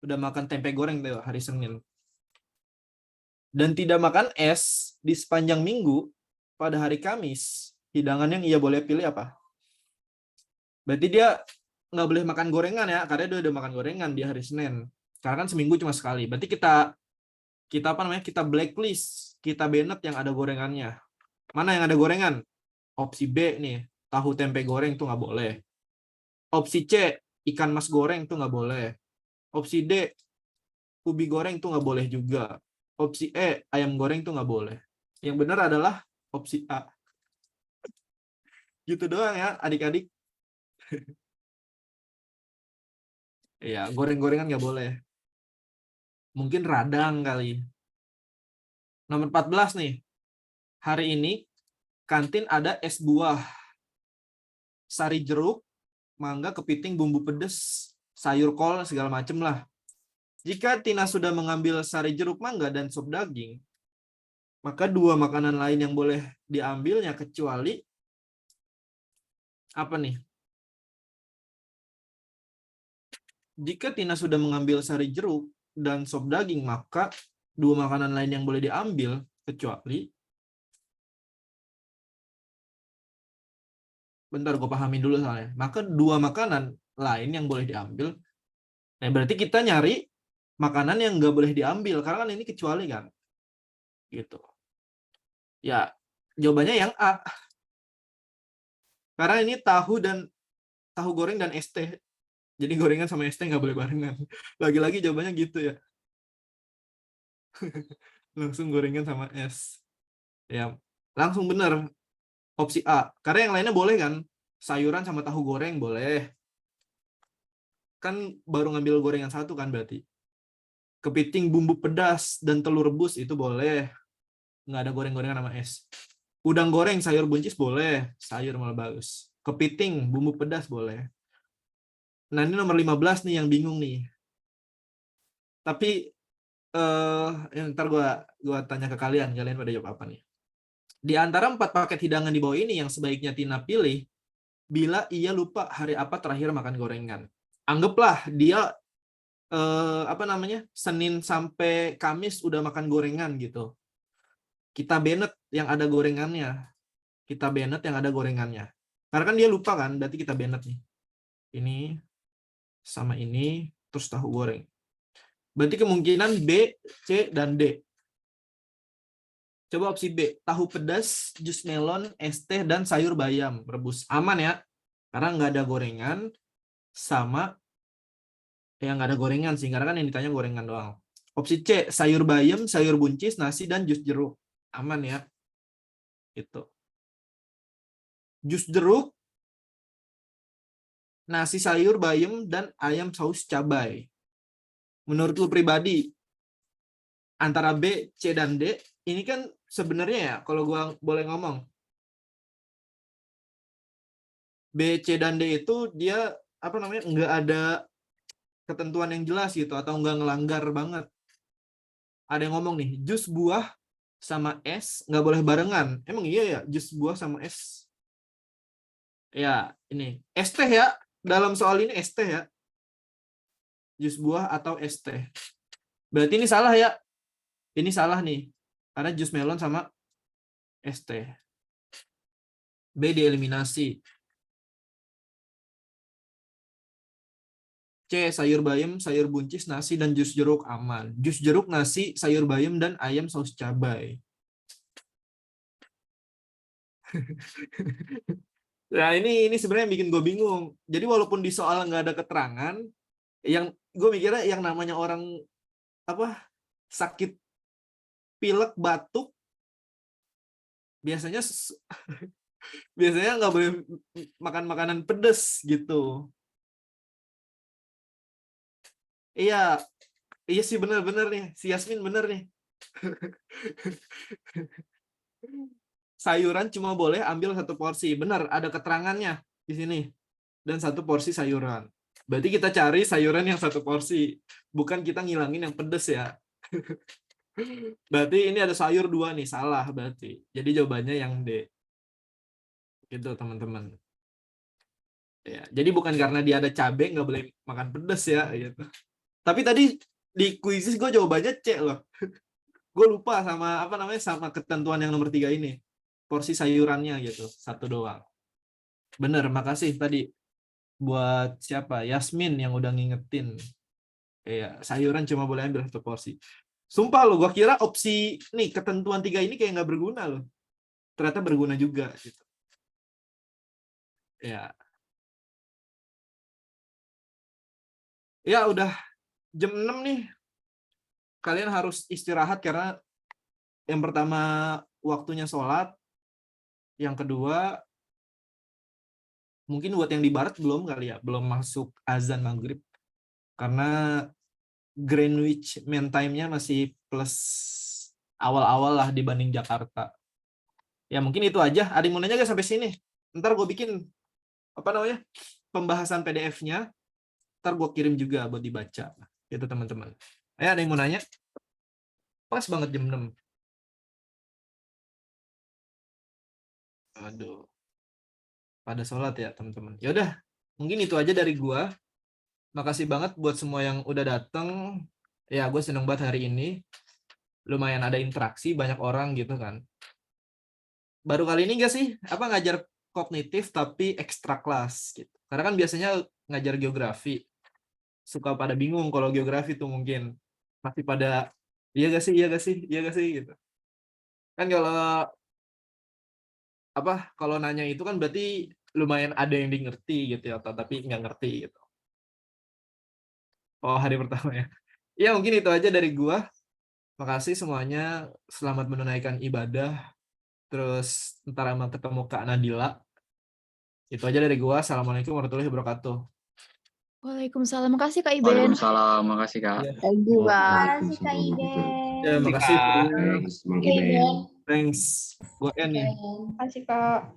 udah makan tempe goreng tuh hari Senin. Dan tidak makan es di sepanjang minggu, pada hari Kamis, hidangan yang ia boleh pilih apa? Berarti dia nggak boleh makan gorengan ya, karena dia udah makan gorengan di hari Senin. Karena kan seminggu cuma sekali. Berarti kita blacklist, kita banned yang ada gorengannya. Mana yang ada gorengan? Opsi B nih, tahu tempe goreng tuh nggak boleh. Opsi C, ikan mas goreng tuh nggak boleh. Opsi D, ubi goreng tuh nggak boleh juga. opsi E, ayam goreng tuh nggak boleh. Yang benar adalah opsi A. Gitu doang ya, adik-adik. Ya, goreng-gorengan nggak boleh. Mungkin radang kali. Nomor 14 nih. Hari ini kantin ada es buah, sari jeruk, mangga, kepiting, bumbu pedes, sayur kol, segala macem lah. Jika Tina sudah mengambil sari jeruk, mangga, dan sop daging, maka 2 makanan lain yang boleh diambilnya kecuali apa nih? Jika Tina sudah mengambil sari jeruk dan sop daging, maka 2 makanan lain yang boleh diambil kecuali, bentar gue pahamin dulu soalnya. Maka 2 makanan lain yang boleh diambil. Nah, berarti kita nyari makanan yang nggak boleh diambil karena kan ini kecuali kan. Gitu. Ya, jawabannya yang A. Karena ini tahu goreng dan es teh. Jadi gorengan sama es teh nggak boleh barengan. Lagi-lagi jawabannya gitu ya. Langsung gorengan sama es. Ya, langsung bener. Opsi A. Karena yang lainnya boleh kan? Sayuran sama tahu goreng boleh. Kan baru ngambil gorengan satu kan berarti. Kepiting bumbu pedas dan telur rebus itu boleh. Nggak ada goreng-gorengan sama es. Udang goreng sayur buncis boleh. Sayur malah bagus. Kepiting bumbu pedas boleh. Nah, ini nomor 15 nih yang bingung nih. Tapi ntar gua tanya ke kalian pada jawab apa nih. Di antara 4 paket hidangan di bawah ini yang sebaiknya Tina pilih bila ia lupa hari apa terakhir makan gorengan. Anggaplah dia Senin sampai Kamis udah makan gorengan gitu. Kita Bennett yang ada gorengannya. Kita Bennett yang ada gorengannya. Karena kan dia lupa kan, berarti kita Bennett nih. Ini sama ini terus tahu goreng. Berarti kemungkinan B, C, dan D. Coba opsi B, tahu pedas, jus melon, es teh, dan sayur bayam rebus. Aman ya, karena nggak ada gorengan sama yang nggak ada gorengan sih, karena kan yang ditanya gorengan doang. Opsi C, sayur bayam, sayur buncis, nasi, dan jus jeruk. Aman ya. Itu. Jus jeruk, nasi sayur bayam, dan ayam saus cabai. Menurut lu pribadi, antara B, C, dan D, ini kan sebenarnya ya, kalau gua boleh ngomong, B, C, dan D itu dia nggak ada ketentuan yang jelas gitu atau nggak ngelanggar banget. Ada yang ngomong nih, jus buah sama es nggak boleh barengan. Emang iya ya, jus buah sama es? Ya, ini es teh ya. Dalam soal ini es teh ya. Jus buah atau es teh. Berarti ini salah ya. Ini salah nih. Karena jus melon sama es teh. B dieliminasi. C, sayur bayam, sayur buncis, nasi, dan jus jeruk aman. Jus jeruk, nasi, sayur bayam, dan ayam saus cabai. Nah, ini sebenarnya yang bikin gue bingung. Jadi walaupun di soal nggak ada keterangan, yang gue mikirnya yang namanya orang sakit pilek batuk biasanya nggak boleh makan makanan pedes gitu. Iya, iya sih bener-bener nih, si Yasmin bener nih. Sayuran cuma boleh ambil 1 porsi. Benar, ada keterangannya di sini. Dan 1 porsi sayuran. Berarti kita cari sayuran yang 1 porsi. Bukan kita ngilangin yang pedes ya. Berarti ini ada sayur 2 nih, salah berarti. Jadi jawabannya yang D. Gitu teman-teman. Ya, jadi bukan karena dia ada cabai nggak boleh makan pedes ya. Gitu. Tapi tadi di kuisis gue jawabannya C loh. Gue lupa sama sama ketentuan yang nomor 3 ini. Porsi sayurannya gitu, 1 doang. Bener, makasih tadi buat siapa? Yasmin yang udah ngingetin. Kayak sayuran cuma boleh ambil 1 porsi. Sumpah lo, gue kira opsi nih ketentuan 3 ini kayak nggak berguna loh. Ternyata berguna juga gitu. Ya. Ya udah jam 6 nih. kalian harus istirahat karena yang pertama waktunya sholat, yang kedua mungkin buat yang di barat belum kali ya, belum masuk azan maghrib karena Greenwich Mean Time-nya masih plus awal-awal lah dibanding Jakarta. Ya mungkin itu aja. Ada yang mau nanya gak sampai sini? Ntar gue bikin pembahasan PDF-nya. Ntar gue kirim juga buat dibaca. Itu teman-teman. Ada yang mau nanya? Pas banget jam 6. Aduh. Pada sholat ya teman-teman. Yaudah, mungkin itu aja dari gue. Makasih banget buat semua yang udah dateng. Ya gue seneng banget hari ini. Lumayan ada interaksi, banyak orang gitu kan. Baru kali ini gak sih ngajar kognitif tapi ekstra kelas gitu. Karena kan biasanya ngajar geografi suka pada bingung kalau geografi tuh mungkin masih pada iya gak sih gitu. Kan kalau nanya itu kan berarti lumayan ada yang dimengerti gitu ya, tapi nggak ngerti gitu. Oh, hari pertama ya. Ya mungkin itu aja dari gua. Makasih semuanya, selamat menunaikan ibadah. Terus ntar sama ketemu Kak Nadila. Itu aja dari gua. Assalamualaikum warahmatullahi wabarakatuh.
Waalaikumsalam. Makasih Kak Iben.
Waalaikumsalam, makasih Kak.
Ya,
Thank you, Kak.
Makasih Kak Iben.
ya makasih.
Thanks, Bang Iben.
Thanks. Gua end nih.
Makasih Kak.